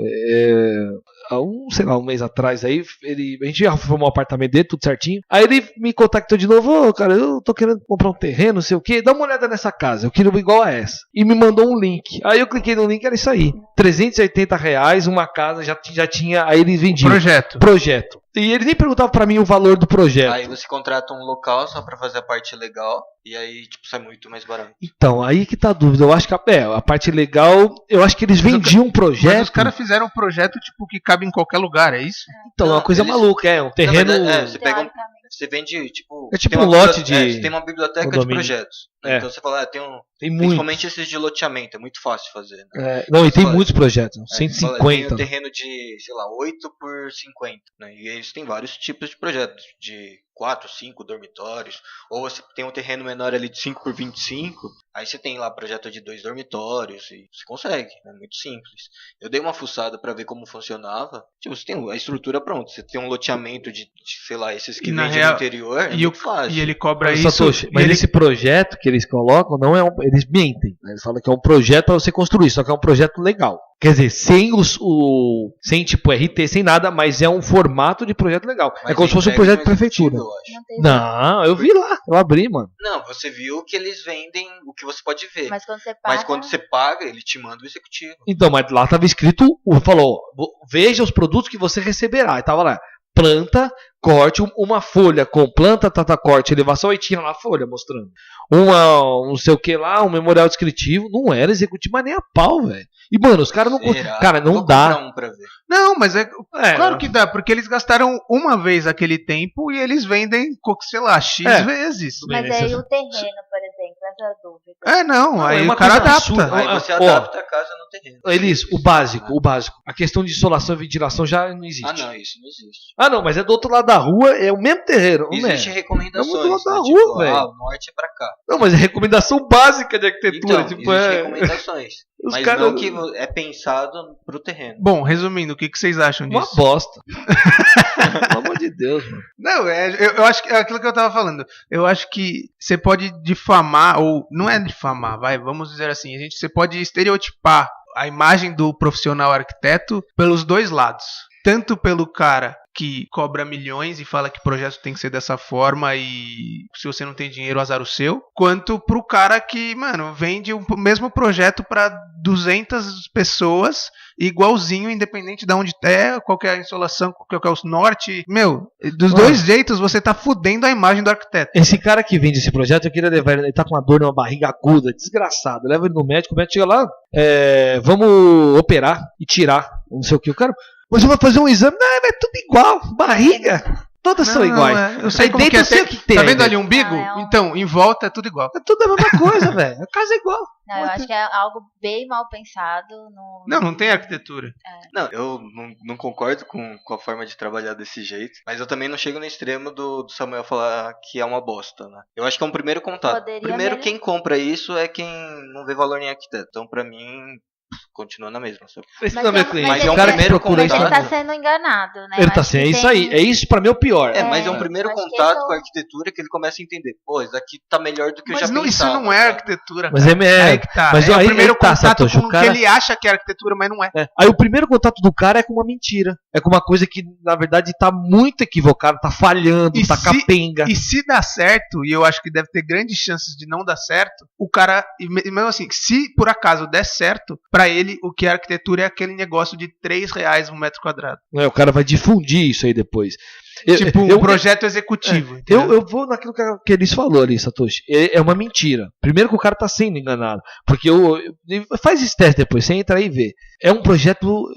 há um mês atrás, aí, a gente já formou um apartamento dele, tudo certinho. Aí ele me contactou de novo, cara, eu tô querendo comprar um terreno, não sei o quê, dá uma olhada nessa casa, eu queria uma igual a essa. E me mandou um link. Aí eu cliquei no link, era isso aí. R$380, uma casa, já tinha, aí ele vendia. Projeto. E ele nem perguntava pra mim o valor do projeto. Aí você contrata um local só pra fazer a parte legal, e aí sai muito mais barato. Então, aí que tá a dúvida. Eu acho que a parte legal, eu acho que eles vendiam um projeto. Mas os caras fizeram um projeto tipo que cabe em qualquer lugar, é isso? Então, é uma coisa maluca, um terreno... Você vende, tipo... É tipo um lote de... Você tem uma biblioteca de projetos. Então você fala, tem principalmente esses de loteamento, é muito fácil de fazer. Né? Não, e tem muitos projetos, 150. Tem um terreno de, 8 por 50. Né? E eles têm vários tipos de projetos, de 4, 5 dormitórios. Ou você tem um terreno menor ali de 5 por 25, aí você tem lá projeto de 2 dormitórios, e você consegue, é muito simples. Eu dei uma fuçada pra ver como funcionava. Tipo, você tem a estrutura pronta, você tem um loteamento de esses que vendem no interior, é muito fácil. E ele cobra isso... Satoshi, mas esse projeto que eles colocam, não é eles mentem, né? Eles falam que é um projeto para você construir, só que é um projeto legal. Quer dizer, sem tipo RT, sem nada, mas é um formato de projeto legal. Mas é como se fosse um projeto de prefeitura. Não, eu vi lá, eu abri, mano. Não, você viu que eles vendem o que você pode ver. Mas quando você paga, ele te manda o executivo. Então, mas lá tava escrito, falou, veja os produtos que você receberá. E tava lá, planta, corte, uma folha com planta, corte, elevação, e tinha lá a folha mostrando. Não sei o que lá, um memorial descritivo, não era executivo, mas nem a pau, velho. E, mano, os caras não... Cara, não dá. Um pra ver. Não, mas claro que dá, porque eles gastaram uma vez aquele tempo e eles vendem, sei lá, X vezes. Mas aí o terreno, por exemplo, essa dúvida. Não, aí o cara adapta. Aí você adapta a casa no terreno. Elis, o básico. A questão de insolação e ventilação já não existe. Não, isso não existe. Não, mas é do outro lado da rua, é o mesmo terreno. Existe recomendações. É do outro lado da rua, velho. O norte é pra cá. Não, mas é recomendação básica de arquitetura. Então, existe recomendações. Mas não que é pensado pro terreno. Bom, resumindo, o que vocês acham disso? Uma bosta. Pelo amor de Deus, mano. Não, eu acho que é aquilo que eu tava falando. Eu acho que você pode difamar, ou não é difamar, vamos dizer assim, você pode estereotipar a imagem do profissional arquiteto pelos dois lados. Tanto pelo cara que cobra milhões e fala que o projeto tem que ser dessa forma e se você não tem dinheiro, azar o seu, quanto pro cara que, mano, vende o mesmo projeto pra 200 pessoas igualzinho, independente de onde é, qualquer insolação, qualquer norte. Meu, dos dois jeitos você tá fudendo a imagem do arquiteto. Esse cara que vende esse projeto, eu queria levar ele tá com uma dor numa barriga aguda, desgraçado. Leva ele no médico, o médico chega lá, vamos operar e tirar, não sei o que. O cara, você vai fazer um exame, não, é tudo igual, barriga. Todas são iguais. Eu sei aí como dentro que é. eu sei o que tem. Tá vendo ali o umbigo? Não, Então, em volta é tudo igual. É tudo a mesma coisa, velho. A casa é igual. Não, eu acho que é algo bem mal pensado. Não tem arquitetura. Não, eu não concordo com a forma de trabalhar desse jeito, mas eu também não chego no extremo do Samuel falar que é uma bosta, né? Eu acho que é um primeiro contato. Primeiro, quem compra isso é quem não vê valor em arquiteto. Então, pra mim, continua na mesma. Sabe? Esse não é meu cliente. Mas É é um um cara que primeiro procura Mas isso. ele tá sendo enganado, né? Ele Eu tá acho sendo. É que isso aí. É isso pra mim é o pior. Mas é um primeiro acho que contato esse é o- com a arquitetura que ele começa a entender. Pô, isso aqui tá melhor do que eu Mas já não, isso pensava. não é sabe? arquitetura. Mas cara. é- Aí que tá. mas É aí- o primeiro aí tá, contato Satoshi, com o cara- o que ele acha que é arquitetura, mas não é. Aí o primeiro contato do cara é com uma mentira. É com uma coisa que, na verdade, tá muito equivocado, tá falhando, E tá se- capenga. E se dá certo, e eu acho que deve ter grandes chances de não dar certo, o cara, e mesmo assim, se por acaso der certo, pra ele o que é arquitetura é aquele negócio de R$3 um metro quadrado. O cara vai difundir isso aí depois. Tipo um projeto executivo. entendeu? Eu vou naquilo que eles falou ali, Satoshi. É uma mentira. Primeiro que o cara tá sendo enganado. Porque faz esse teste depois, você entra aí e vê. É um projeto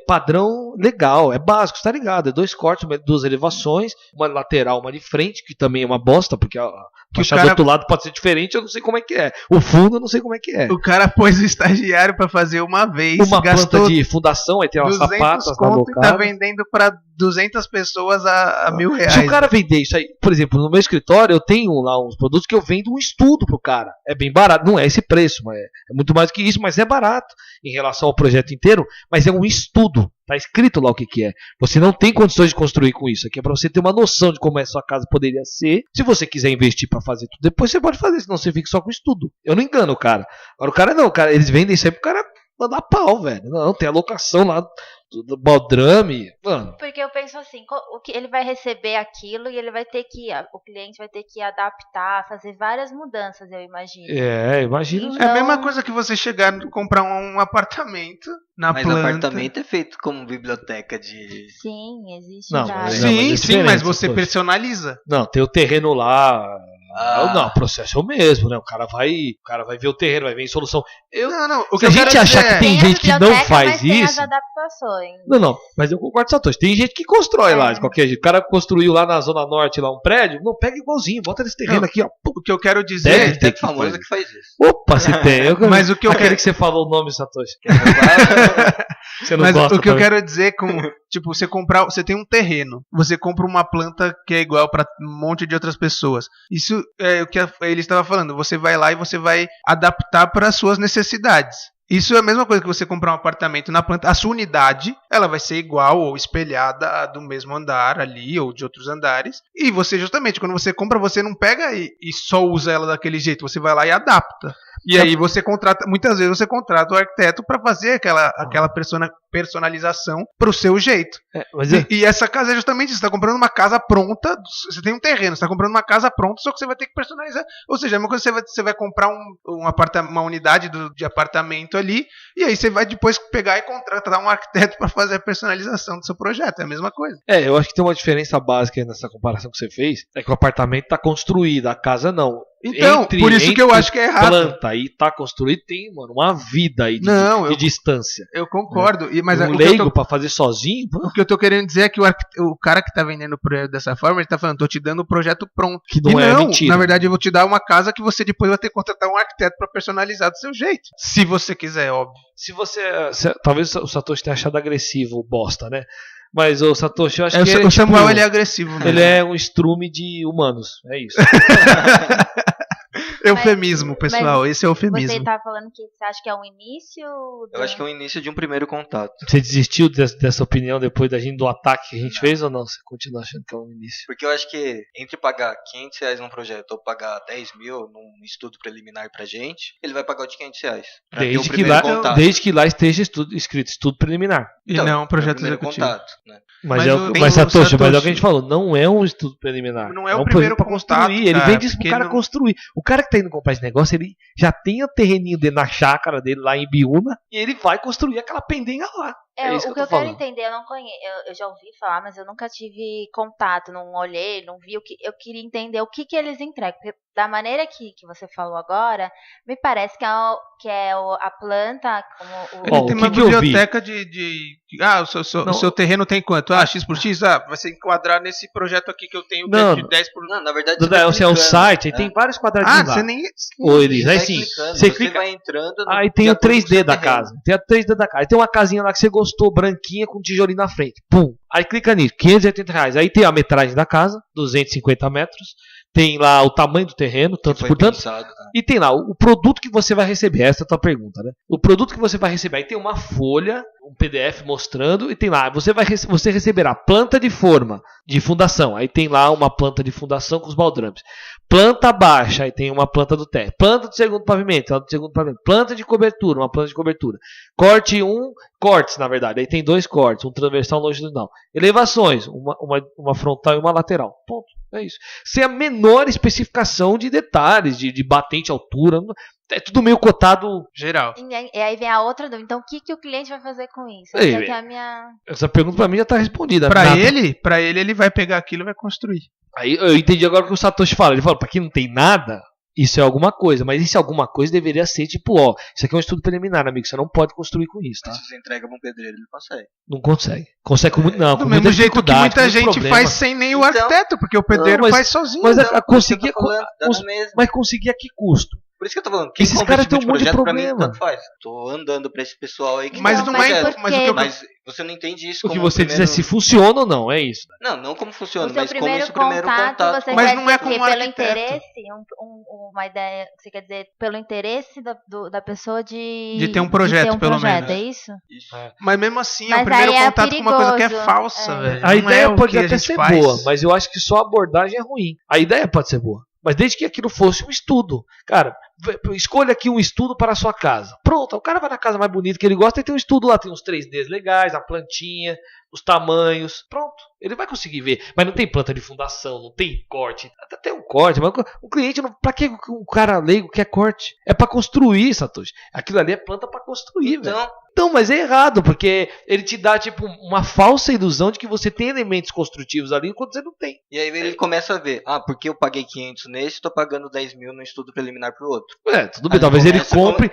padrão legal, é básico, você tá ligado? É 2 cortes, 2 elevações, uma lateral, uma de frente, que também é uma bosta, porque a Que o fachada cara- do outro lado pode ser diferente, eu não sei como é que é. O fundo eu não sei como é que é. O cara pôs o estagiário pra fazer uma vez, Uma gastou planta de fundação, aí tem umas 200 sapatas na conto e tá bocada. vendendo pra 200 pessoas a R$1.000. Se o cara vender isso aí, por exemplo, no meu escritório eu tenho lá uns produtos que eu vendo um estudo pro cara. É bem barato, não é esse preço, mas é muito mais do que isso, mas é barato em relação ao projeto inteiro, mas é um estudo. Tá escrito lá o que é. Você não tem condições de construir com isso. Aqui é para você ter uma noção de como a sua casa poderia ser. Se você quiser investir para fazer tudo depois, você pode fazer, senão você fica só com estudo. Eu não engano o cara. Agora o cara não, cara, eles vendem isso aí pro cara mandar pau, velho. Não, tem a locação lá do baldrame, mano. Porque eu penso assim, o que ele vai receber aquilo e ele vai ter que, o cliente vai ter que adaptar, fazer várias mudanças, eu imagino. Imagina. É a mesma coisa que você chegar e comprar um apartamento na Mas planta. apartamento é feito como biblioteca de... Sim, existe Não, várias. mas é Sim, diferente, mas você poxa. personaliza. Não, tem o terreno lá. Ah. Não, o processo é o mesmo, né? O cara vai ver o terreno, vai ver em solução. Não, o Se que a eu gente quero achar dizer que tem a gente que não biblioteca, faz mas tem as isso. adaptações. Não, mas eu concordo com o Satoshi. Tem gente que constrói lá de qualquer jeito. O cara construiu lá na Zona Norte lá um prédio. Não, pega igualzinho, bota nesse terreno Não. aqui, ó. O que eu quero dizer Deve é ter. Tem que famoso faz. que faz isso. Opa, se tem. Mas o que eu Aquele quero- que você falou o nome, Satoshi. Você não Mas gosta o que eu também. quero dizer com, tipo, você tem um terreno, você compra uma planta que é igual para um monte de outras pessoas. Isso é o que ele estava falando. Você vai lá e você vai adaptar para as suas necessidades. Isso é a mesma coisa que você comprar um apartamento na planta. A sua unidade, ela vai ser igual ou espelhada à do mesmo andar ali ou de outros andares. E você, justamente, quando você compra, você não pega e só usa ela daquele jeito. Você vai lá e adapta. E aí você contrata, muitas vezes você contrata o arquiteto para fazer aquela personalização pro seu jeito. Mas E essa casa é justamente isso. Você tá comprando uma casa pronta. Você tem um terreno, você tá comprando uma casa pronta, só que você vai ter que personalizar. Ou seja, é uma coisa que você vai comprar uma unidade de apartamento ali, e aí você vai depois pegar e contratar um arquiteto para fazer a personalização do seu projeto. É a mesma coisa. eu acho que tem uma diferença básica aí nessa comparação que você fez. É que o apartamento tá construído, a casa não. Então, por isso que eu acho que é errado. Planta aí tá construído, tem, mano, uma vida aí de distância. Eu concordo. Mas Um o que eu leigo tô- pra fazer sozinho, o que eu tô querendo dizer é que o cara que tá vendendo o projeto dessa forma, ele tá falando, tô te dando o projeto pronto. que não é mentira. Na verdade, eu vou te dar uma casa que você depois vai ter que contratar um arquiteto pra personalizar do seu jeito. Se você quiser, óbvio. Talvez o Satoshi tenha achado agressivo o bosta, né? Mas o Satoshi, eu acho que O Samuel, ele é agressivo, né? ele é um estrume de humanos, é isso. eufemismo, pessoal. Esse é eufemismo. Você tá falando que você acha que é um início? Eu acho que é o início de um primeiro contato. Você desistiu dessa opinião depois do ataque que a gente fez ou não? Você continua achando que é um início? Porque eu acho que entre pagar R$500 num projeto ou pagar 10 mil num estudo preliminar pra gente, ele vai pagar o de R$500. Desde que lá esteja escrito estudo preliminar. Então, e não projeto executivo. Contato, né? Mas Satoshi, mas é o que a gente falou, não é um estudo preliminar. Não é o primeiro pra construir. Cara, ele vende isso pro cara construir. O cara que tá indo comprar esse negócio, ele já tem o terreninho dele na chácara dele lá em Biúna e ele vai construir aquela pendenga lá. O que eu quero entender, eu não conheço, eu já ouvi falar, mas eu nunca tive contato, não olhei, não vi. Eu queria entender o que eles entregam. Porque da maneira que você falou agora, me parece que é a planta como Ele tem uma biblioteca o seu terreno tem quanto? X por X? Vai se enquadrar nesse projeto aqui que eu tenho de 10 por... Não, na verdade é um site, aí tem vários quadradinhos lá. Você nem... Aí sim, você vai entrando... Aí tem o 3D da casa. Tem a 3D da casa. Aí tem uma casinha lá que você gostou, branquinha, com tijolinho na frente. Pum! Aí clica nisso, R$580. Aí tem a metragem da casa, 250 metros. Tem lá o tamanho do terreno, tanto por tanto. E tem lá o produto que você vai receber. Essa é a tua pergunta, né? O produto que você vai receber. Aí tem uma folha, um PDF mostrando. E tem lá, você receberá planta de forma de fundação. Aí tem lá uma planta de fundação com os baldrames. Planta baixa, aí tem uma planta do térreo. Planta do segundo pavimento, planta de cobertura, uma planta de cobertura. Cortes, na verdade. Aí tem 2 cortes, um transversal e um longitudinal. Elevações, uma frontal e uma lateral. Ponto. É isso. Sem a menor especificação de detalhes, de batente, altura. É tudo meio cotado geral. E aí vem a outra dúvida. Então, o que o cliente vai fazer com isso? Essa pergunta pra mim já tá respondida. Pra ele vai pegar aquilo e vai construir. Aí eu entendi agora o que o Satoshi fala. Ele fala, pra quem não tem nada, isso é alguma coisa. Mas isso é alguma coisa deveria ser tipo, isso aqui é um estudo preliminar, amigo. Você não pode construir com isso, tá? Se você entrega pra um pedreiro, ele consegue. Não consegue. Consegue com muito, não. Do mesmo jeito que muita gente faz sem nem o arquiteto, porque o pedreiro faz sozinho. Mas conseguir a que custo? Por isso que eu tô falando, esses caras têm um monte de problema. Pra mim, tanto faz. Tô andando pra esse pessoal aí que mas você não entende isso como o que você diz é se funciona ou não, é isso. Não como funciona, mas como esse primeiro contato. Você mas não é como pelo interesse, uma ideia, você quer dizer, pelo interesse da pessoa de ter um projeto, pelo menos. É isso? Mas mesmo assim, é o primeiro contato com uma coisa que é falsa, velho. A ideia pode até ser boa, mas eu acho que só a abordagem é ruim. A ideia pode ser boa. Mas desde que aquilo fosse um estudo. Cara, escolha aqui um estudo para a sua casa. Pronto, o cara vai na casa mais bonita que ele gosta e tem um estudo lá. Tem uns 3Ds legais, a plantinha, os tamanhos. Pronto, ele vai conseguir ver. Mas não tem planta de fundação, não tem corte. Até tem um corte, mas o cliente, pra que um cara leigo quer corte? É para construir, Satoshi. Aquilo ali é planta para construir, velho. Então, mas é errado, porque ele te dá tipo uma falsa ilusão de que você tem elementos construtivos ali quando você não tem. E aí ele começa a ver, porque eu paguei 500 nesse, tô pagando 10 mil no estudo preliminar pro outro. Tudo bem, talvez ele compre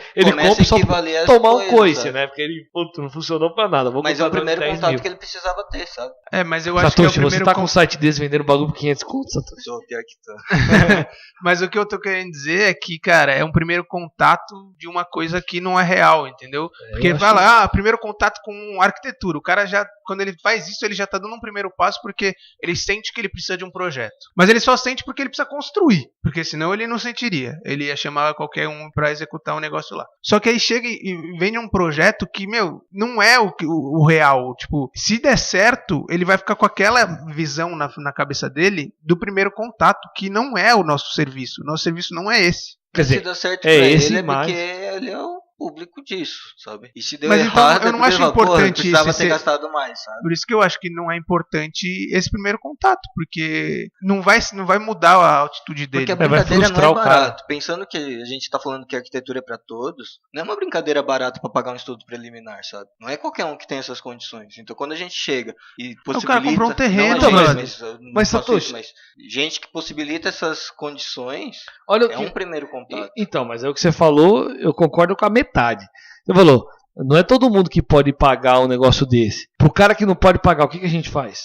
só pra tomar um coice, né? Porque ele não funcionou pra nada. Mas é o primeiro contato que ele precisava ter, sabe? Mas eu acho Satoshi, que é o primeiro você tá com um site desse vendendo bagulho por 500 contos, Satoshi? Tô, pior que tô. Mas o que eu tô querendo dizer é que, cara, é um primeiro contato de uma coisa que não é real, entendeu? Porque vai lá, primeiro contato com arquitetura. O cara já, quando ele faz isso, ele já tá dando um primeiro passo porque ele sente que ele precisa de um projeto. Mas ele só sente porque ele precisa construir. Porque senão ele não sentiria. Ele ia chamar qualquer um pra executar um negócio lá. Só que aí chega e vem um projeto que, não é o real. Tipo, se der certo, ele vai ficar com aquela visão na cabeça dele do primeiro contato, que não é o nosso serviço. O nosso serviço não é esse. Quer dizer, se deu certo pra ele, porque ele é o público disso, sabe? E se deu errado, então, eu não acho importante precisava ter gastado mais, sabe? Por isso que eu acho que não é importante esse primeiro contato, porque não vai mudar a atitude dele. Porque a brincadeira não é barato. Pensando que a gente tá falando que a arquitetura é pra todos, não é uma brincadeira barata pra pagar um estudo preliminar, sabe? Não é qualquer um que tem essas condições. Então quando a gente chega e possibilita... O cara comprou um terreno, mas Satoshi... Mas gente que possibilita essas condições, um primeiro contato. Então, mas é o que você falou, eu concordo com a metade. Você falou, não é todo mundo que pode pagar um negócio desse. Pro cara que não pode pagar, o que a gente faz?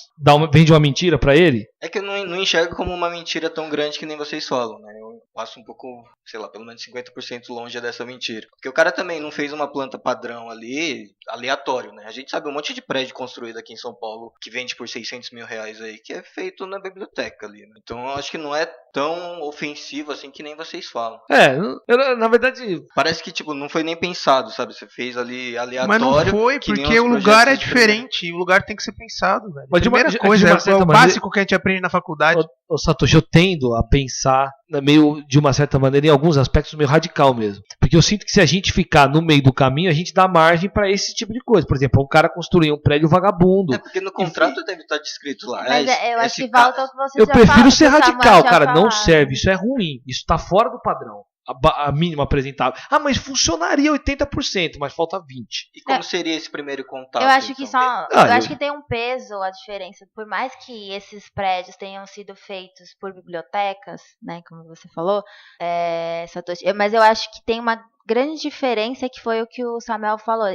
Vende uma mentira pra ele? É que eu não enxergo como uma mentira tão grande que nem vocês falam, né? passo um pouco, sei lá, pelo menos 50% longe dessa mentira. Porque o cara também não fez uma planta padrão ali, aleatório, né? A gente sabe um monte de prédio construído aqui em São Paulo que vende por 600 mil reais aí, que é feito na biblioteca ali, né? Então eu acho que não é tão ofensivo assim que nem vocês falam. Na verdade... Parece que, tipo, não foi nem pensado, sabe? Você fez ali aleatório. Mas não foi, porque o lugar é diferente. O lugar tem que ser pensado, velho. Mas primeira coisa, é o básico que a gente aprende na faculdade. Ô Satoshi, eu tendo a pensar meio, de uma certa maneira, em alguns aspectos meio radical mesmo. Porque eu sinto que se a gente ficar no meio do caminho, a gente dá margem para esse tipo de coisa. Por exemplo, um cara construir um prédio vagabundo. É porque no contrato deve estar descrito lá. Mas eu acho que volta ao que você eu já prefiro fala, ser radical, cara. Não falado. serve, isso é ruim. Isso tá fora do padrão. A mínima apresentável. Mas funcionaria 80%, mas falta 20%. E como seria esse primeiro contato? Eu acho que então? eu acho que tem um peso a diferença. Por mais que esses prédios tenham sido feitos por bibliotecas, né, como você falou, Satoshi, mas eu acho que tem uma grande diferença, que foi o que o Samuel falou,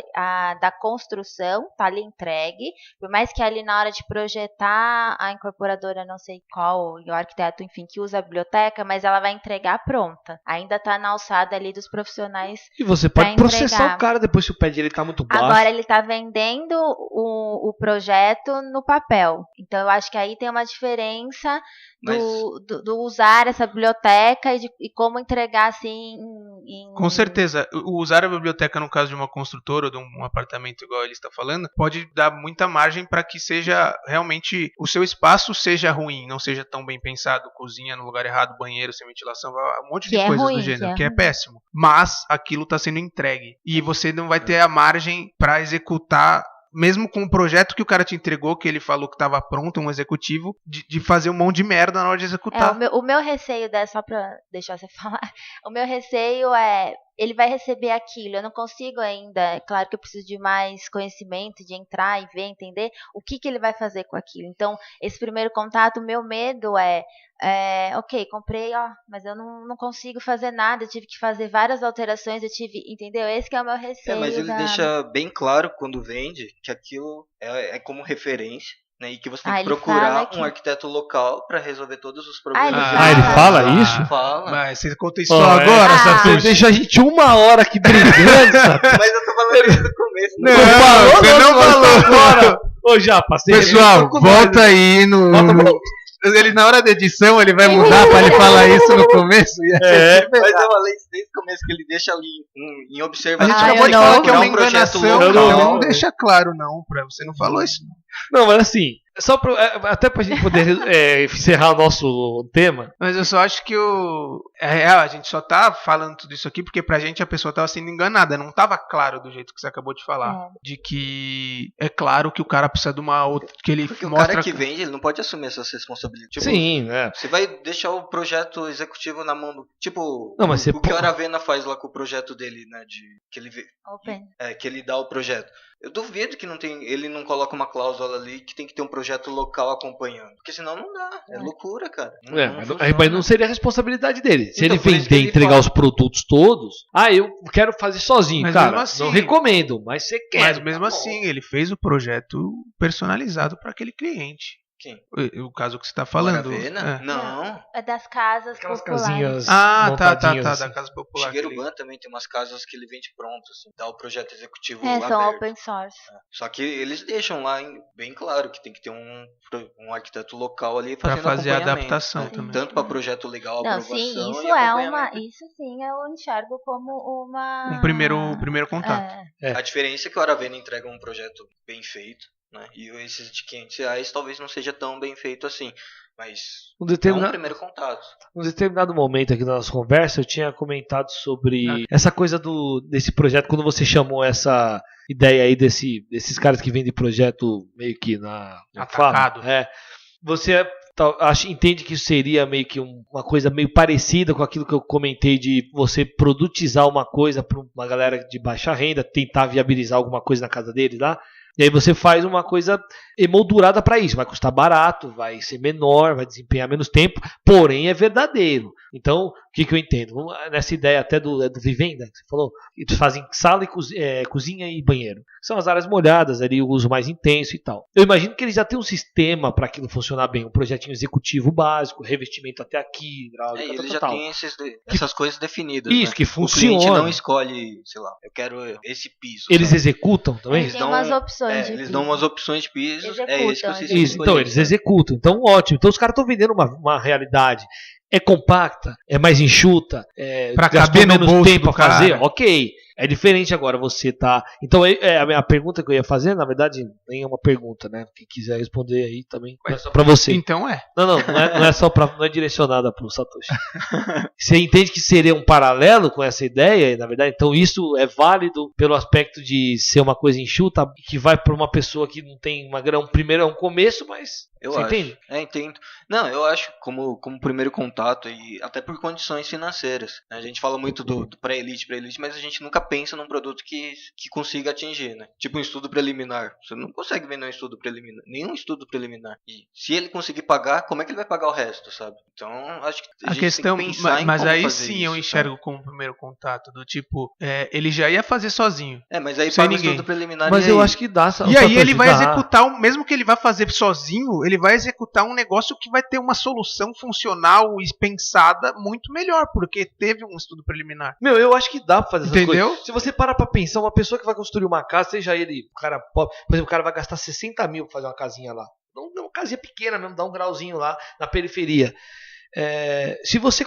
da construção, tá ali entregue, por mais que ali na hora de projetar a incorporadora, não sei qual, o arquiteto, enfim, que usa a biblioteca, mas ela vai entregar pronta, ainda tá na alçada ali dos profissionais. E você pode processar o cara depois se o pé dele tá muito baixo. Agora ele tá vendendo o projeto no papel, então eu acho que aí tem uma diferença do usar essa biblioteca e como entregar assim Com certeza, usar a biblioteca no caso de uma construtora ou de um apartamento igual ele está falando, pode dar muita margem para que seja realmente o seu espaço seja ruim, não seja tão bem pensado, cozinha no lugar errado, banheiro sem ventilação, um monte de coisas do gênero, que é péssimo. Mas aquilo está sendo entregue e você não vai ter a margem para executar, mesmo com o projeto que o cara te entregou, que ele falou que estava pronto, um executivo, de fazer um monte de merda na hora de executar. O meu receio, só pra deixar você falar, o meu receio é, ele vai receber aquilo, eu não consigo ainda, é claro que eu preciso de mais conhecimento, de entrar e ver, entender o que ele vai fazer com aquilo. Então, esse primeiro contato, o meu medo ok, comprei, mas eu não consigo fazer nada, eu tive que fazer várias alterações, entendeu? Esse que é o meu receio. Mas ele deixa bem claro quando vende que aquilo é como referência, né, e que você tem que procurar um arquiteto local para resolver todos os problemas. Ele fala isso? Fala. Mas você conta isso só agora, Satoshi? Deixa a gente 1 hora aqui brigando, Satoshi. Mas eu tô falando isso no começo. Você não falou agora. Ô, Japa, pessoal, volta aí no... Ele, na hora da edição, ele vai mudar pra ele falar isso no começo. Mas eu falei isso desde o começo, que ele deixa ali em observação. A gente acabou de falar que é uma enganação. Não deixa claro, não. Você não falou isso. Não, mas assim, até pra gente poder encerrar o nosso tema. Mas eu só acho que é real, a gente só tá falando tudo isso aqui porque pra gente a pessoa tava sendo enganada. Não tava claro do jeito que você acabou de falar. De que é claro que o cara precisa de uma outra. Que ele porque mostra... o cara que vende, ele não pode assumir essas responsabilidades. Tipo, sim, né? Você vai deixar o projeto executivo na mão do. Tipo, não, mas o que a Aravena faz lá com o projeto dele, né? Que ele Open. Que ele dá o projeto. Eu duvido que ele não coloca uma cláusula ali que tem que ter um projeto local acompanhando. Porque senão não dá. É loucura, cara. Mas não seria a responsabilidade dele. Se ele vender e entregar os produtos todos, eu quero fazer sozinho, mas cara. Assim, não recomendo, mas você quer. Mas mesmo assim, ele fez o projeto personalizado para aquele cliente. Quem? O caso que você está falando. Não. É das casas aquelas populares. Casinhas tá. Assim. Da casa popular. Shigeru Ban também tem umas casas que ele vende pronto, assim, dá o projeto executivo são aberto. open source. Só que eles deixam lá bem claro que tem que ter um arquiteto local ali fazendo pra fazer a adaptação também. Tanto para projeto legal, aprovação sim, isso isso sim eu enxergo como um primeiro contato. A diferença é que o Aravena entrega um projeto bem feito, né? E esses de R$500 talvez não seja tão bem feito assim, mas é um primeiro contato. Num determinado momento aqui na nossa conversa eu tinha comentado sobre essa coisa desse projeto, quando você chamou essa ideia aí desses caras que vendem projeto meio que na atacado. Você entende que isso seria meio que uma coisa meio parecida com aquilo que eu comentei de você produtizar uma coisa para uma galera de baixa renda, tentar viabilizar alguma coisa na casa deles lá? E aí você faz uma coisa emoldurada para isso. Vai custar barato, vai ser menor, vai desempenhar menos tempo, porém é verdadeiro. Então, o que eu entendo? Nessa ideia até do Vivenda, que você falou, eles fazem sala e cozinha e banheiro. São as áreas molhadas, ali o uso mais intenso e tal. Eu imagino que eles já têm um sistema para aquilo funcionar bem, um projetinho executivo básico, revestimento até aqui, hidráulica, eles já têm essas coisas definidas. Isso, né? que funciona. O cliente não escolhe, sei lá, eu quero esse piso. Eles executam também? Eles dão umas opções de eles piso. dão umas opções de pisos. Executam, É isso que vocês Isso, então eles executam. Então, ótimo. Então os caras estão vendendo uma realidade. É compacta, é mais enxuta, pra gastou caber no menos bolso tempo do pra fazer, cara. ok. É diferente agora você tá. Então a minha pergunta que eu ia fazer, na verdade, nem é uma pergunta, né? Quem quiser responder aí também, não é só pra você. Então é. Não é só não é direcionada pro Satoshi. Você entende que seria um paralelo com essa ideia, na verdade? Então isso é válido pelo aspecto de ser uma coisa enxuta, que vai pra uma pessoa que não tem uma grana, primeiro é um começo, mas você entende? Entendo. Não, eu acho como primeiro contato e até por condições financeiras. A gente fala muito do pré-elite, mas a gente nunca pensa num produto que consiga atingir, né? Tipo um estudo preliminar. Você não consegue vender um estudo preliminar, nenhum estudo preliminar. E se ele conseguir pagar, como é que ele vai pagar o resto, sabe? Então, acho que a gente questão, tem que pensar mas em como aí fazer sim isso, eu enxergo como primeiro contato, do tipo, ele já ia fazer sozinho. Mas aí sem paga o ninguém. estudo preliminar. Mas eu acho que dá. E aí ele vai executar, mesmo que ele vá fazer sozinho, ele vai executar um negócio que vai ter uma solução funcional e pensada muito melhor, porque teve um estudo preliminar. Eu acho que dá pra fazer essas Entendeu? coisas. Se você parar pra pensar, uma pessoa que vai construir uma casa, seja ele, o cara pobre, por exemplo, o cara vai gastar 60 mil pra fazer uma casinha lá. Não uma casinha pequena mesmo, dá um grauzinho lá na periferia. Se você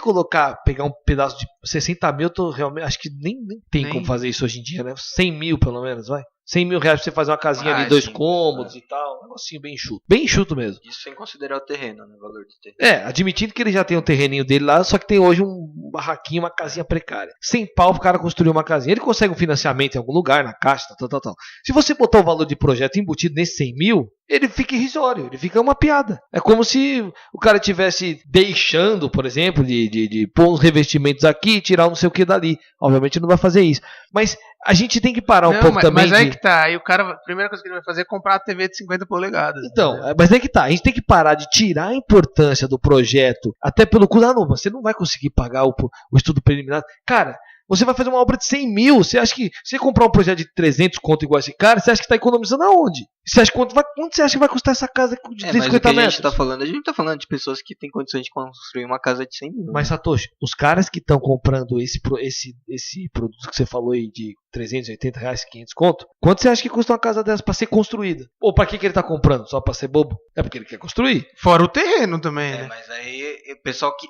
pegar um pedaço de 60 mil, realmente acho que nem tem como fazer isso hoje em dia, né? 100 mil pelo menos, vai. 100 mil reais pra você fazer uma casinha ali, 2 cômodos e tal. Um negocinho bem enxuto. Bem enxuto mesmo. Isso sem considerar o terreno, né? O valor do terreno. Admitindo que ele já tem um terreninho dele lá, só que tem hoje um barraquinho, uma casinha precária. 100 pau pro cara construir uma casinha. Ele consegue um financiamento em algum lugar, na caixa, tal. Se você botar o valor de projeto embutido nesse 100 mil, ele fica irrisório, ele fica uma piada. É como se o cara estivesse deixando, por exemplo, de pôr uns revestimentos aqui e tirar não sei o que dali. Obviamente não vai fazer isso. Mas a gente tem que parar um pouco também. Mas aí que tá. Aí o cara, a primeira coisa que ele vai fazer é comprar a TV de 50 polegadas. Então, mas aí que tá. A gente tem que parar de tirar a importância do projeto, até pelo custo. Não, você não vai conseguir pagar o estudo preliminar. Cara, você vai fazer uma obra de 100 mil. Você acha que se você comprar um projeto de 300 conto igual esse cara, você acha que está economizando aonde? Você acha quanto você acha que vai custar essa casa de 250 mas o que metros? a gente tá falando de pessoas que têm condições de construir uma casa de 100 mil. Mas, Satoshi, os caras que estão comprando esse produto que você falou aí de 380 reais, 500 conto, quanto você acha que custa uma casa dessa para ser construída? Ou para que ele tá comprando? Só para ser bobo? É porque ele quer construir. Fora o terreno também, né? Mas aí o pessoal que...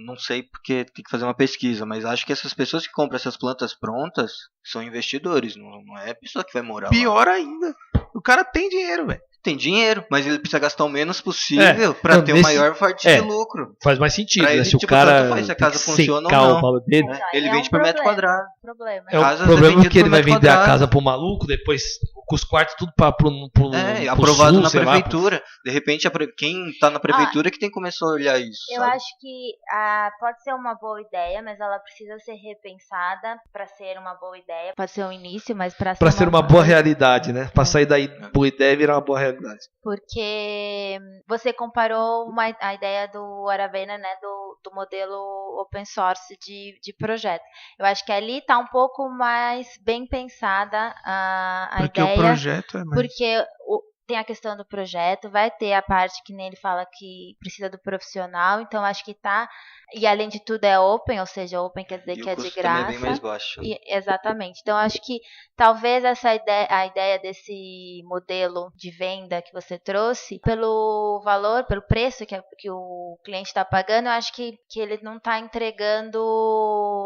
Não sei porque tem que fazer uma pesquisa, mas acho que essas pessoas que compram essas plantas prontas são investidores, não é a pessoa que vai morar Pior lá. ainda. O cara tem dinheiro, velho. Tem dinheiro, mas ele precisa gastar o menos possível pra ter o maior fatia de lucro. Faz mais sentido, pra né? ele, Se o tipo, cara tanto faz se a casa funciona ou não. o valor dele, Ele vende por metro quadrado. é um problema que ele vai vender a casa pro maluco, depois com os quartos tudo pro aprovado sul, na sei lá, prefeitura. De repente, quem tá na prefeitura que tem que começar a olhar isso. Eu sabe? acho que pode ser uma boa ideia, mas ela precisa ser repensada pra ser uma boa ideia. Pode ser um início, mas pra ser uma boa realidade, né? Pra sair daí boa ideia e virar uma boa realidade. Porque você comparou a ideia do Aravena, né, do modelo open source de projeto. Eu acho que ali está um pouco mais bem pensada a porque ideia. Porque o projeto é mais... Porque tem a questão do projeto, vai ter a parte que nele fala que precisa do profissional, então acho que tá... E além de tudo é open, ou seja, open quer dizer que é de graça. É bem mais baixo. Exatamente. Então acho que talvez a ideia desse modelo de venda que você trouxe, pelo valor, pelo preço que o cliente está pagando, eu acho que ele não está entregando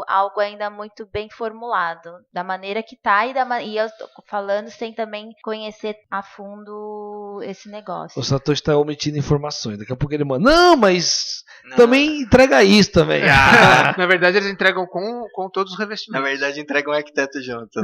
algo ainda muito bem formulado, da maneira que está, e eu estou falando sem também conhecer a fundo esse negócio. O Satoshi está omitindo informações. Daqui a pouco ele manda, não, mas também entrega isso também. Na verdade, eles entregam com todos os revestimentos. Na verdade, entregam um arquiteto junto.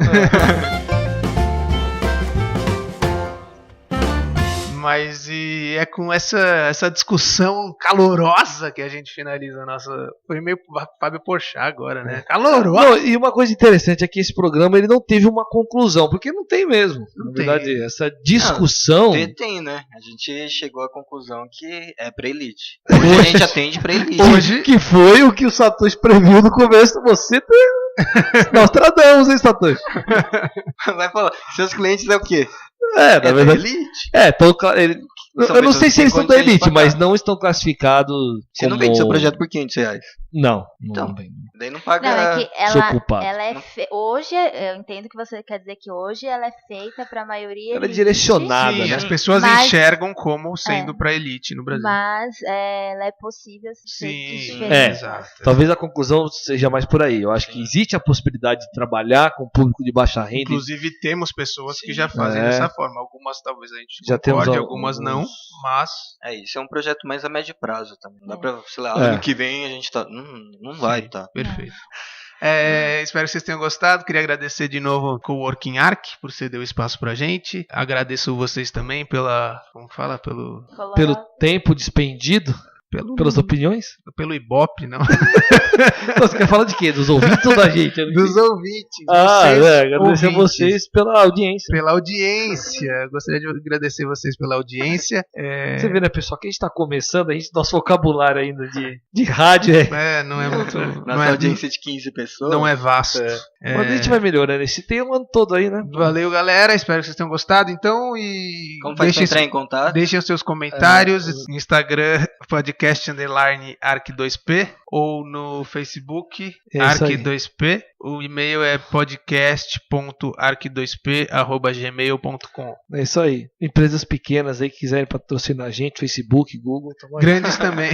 Mas é com essa discussão calorosa que a gente finaliza a nossa... Foi meio Fábio Porchat agora, né? Calorosa! Não, e uma coisa interessante é que esse programa ele não teve uma conclusão, porque não tem mesmo. Na verdade, essa discussão... Tem, né? A gente chegou à conclusão que é pra elite. Hoje a gente atende pra elite. Hoje que foi o que o Satoshi previu no começo. Você tem... Nós tradamos, hein, Satoshi? Vai falar, seus clientes é o quê? Na verdade. Elite? Eu não sei se eles são da elite, mas não estão classificados. Você não vende seu projeto por R$500? Não. Então, vendo. Daí não paga. Não, é que Sou culpado. ela é hoje, eu entendo que você quer dizer que hoje ela é feita pra maioria. Ela é direcionada, Sim, né? as pessoas enxergam como sendo pra elite no Brasil. Mas ela é possível ser diferente. Exato. Talvez a conclusão seja mais por aí. Eu acho que existe a possibilidade de trabalhar com o público de baixa renda. Inclusive temos pessoas que já fazem dessa forma. Algumas talvez a gente já concorde, temos algumas não, mas... Isso é um projeto mais a médio prazo também. Não dá pra, sei lá, ano que vem a gente tá... Não vai, tá? Perfeito. Espero que vocês tenham gostado. Queria agradecer de novo ao Coworking Arc por ceder o espaço pra gente. Agradeço vocês também pelo tempo despendido. Pelas opiniões? Pelo Ibope, não. Você quer falar de quê? Dos ouvintes ou da gente? Dos ouvintes. Agradecer a vocês pela audiência. Pela audiência. Gostaria de agradecer vocês pela audiência. Você vê, né, pessoal, que a gente tá começando, nosso vocabulário ainda de rádio não é muito... Nossa audiência de 15 pessoas. Não é vasto. Mas a gente vai melhorando. Esse tem um ano todo aí, né? Valeu, galera. Espero que vocês tenham gostado. Então, como faz pra entrar em contato? Deixem os seus comentários. Instagram, podcast _arc2p, ou no Facebook, arc2p. O e-mail é podcast.arc2p@gmail.com. É isso aí. Empresas pequenas aí que quiserem patrocinar a gente, Facebook, Google. Grandes também.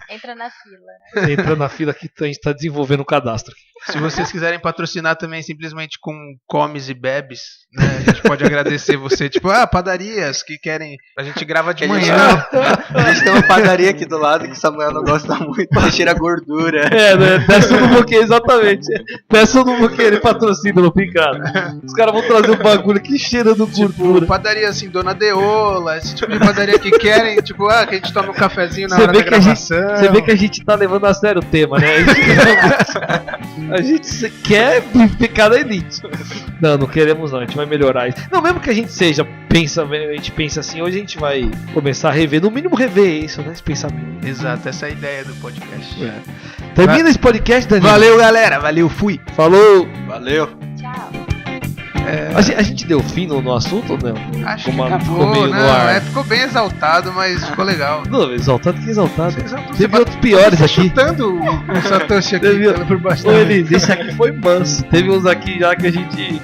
Entra na fila. Entra na fila que a gente está desenvolvendo o cadastro. Se vocês quiserem patrocinar também simplesmente com comes e bebes, né, a gente pode agradecer você. Tipo, padarias que querem... A gente grava de manhã. A gente tem uma padaria aqui do lado que o Samuel não gosta muito, porque cheira gordura. Né? Peça no buquê, exatamente. Peça no buquê, ele patrocina no Picado. Os caras vão trazer um bagulho que cheira do gordura. Padaria assim, Dona Deola, esse tipo de padaria que querem, tipo, que a gente toma um cafezinho na hora da gravação. Você vê que a gente tá levando a sério o tema, né? A gente quer ficar na elite. Não queremos não, a gente vai melhorar isso. Não, mesmo que a gente pensa assim, hoje a gente vai começar a rever, no mínimo rever isso, né? Esse pensamento. Exato, essa é a ideia do podcast. Termina esse podcast, Danilo. Valeu, galera. Valeu, fui. Falou. Valeu. Tchau. A gente deu fim no assunto ou não? Acho que acabou, né? Ficou bem exaltado, mas ficou legal. Não, exaltado que exaltado. Teve outros piores aqui. Chutando o Satoshi aqui por bastante. Ô, Elis, esse aqui foi manso. Teve uns aqui já que a gente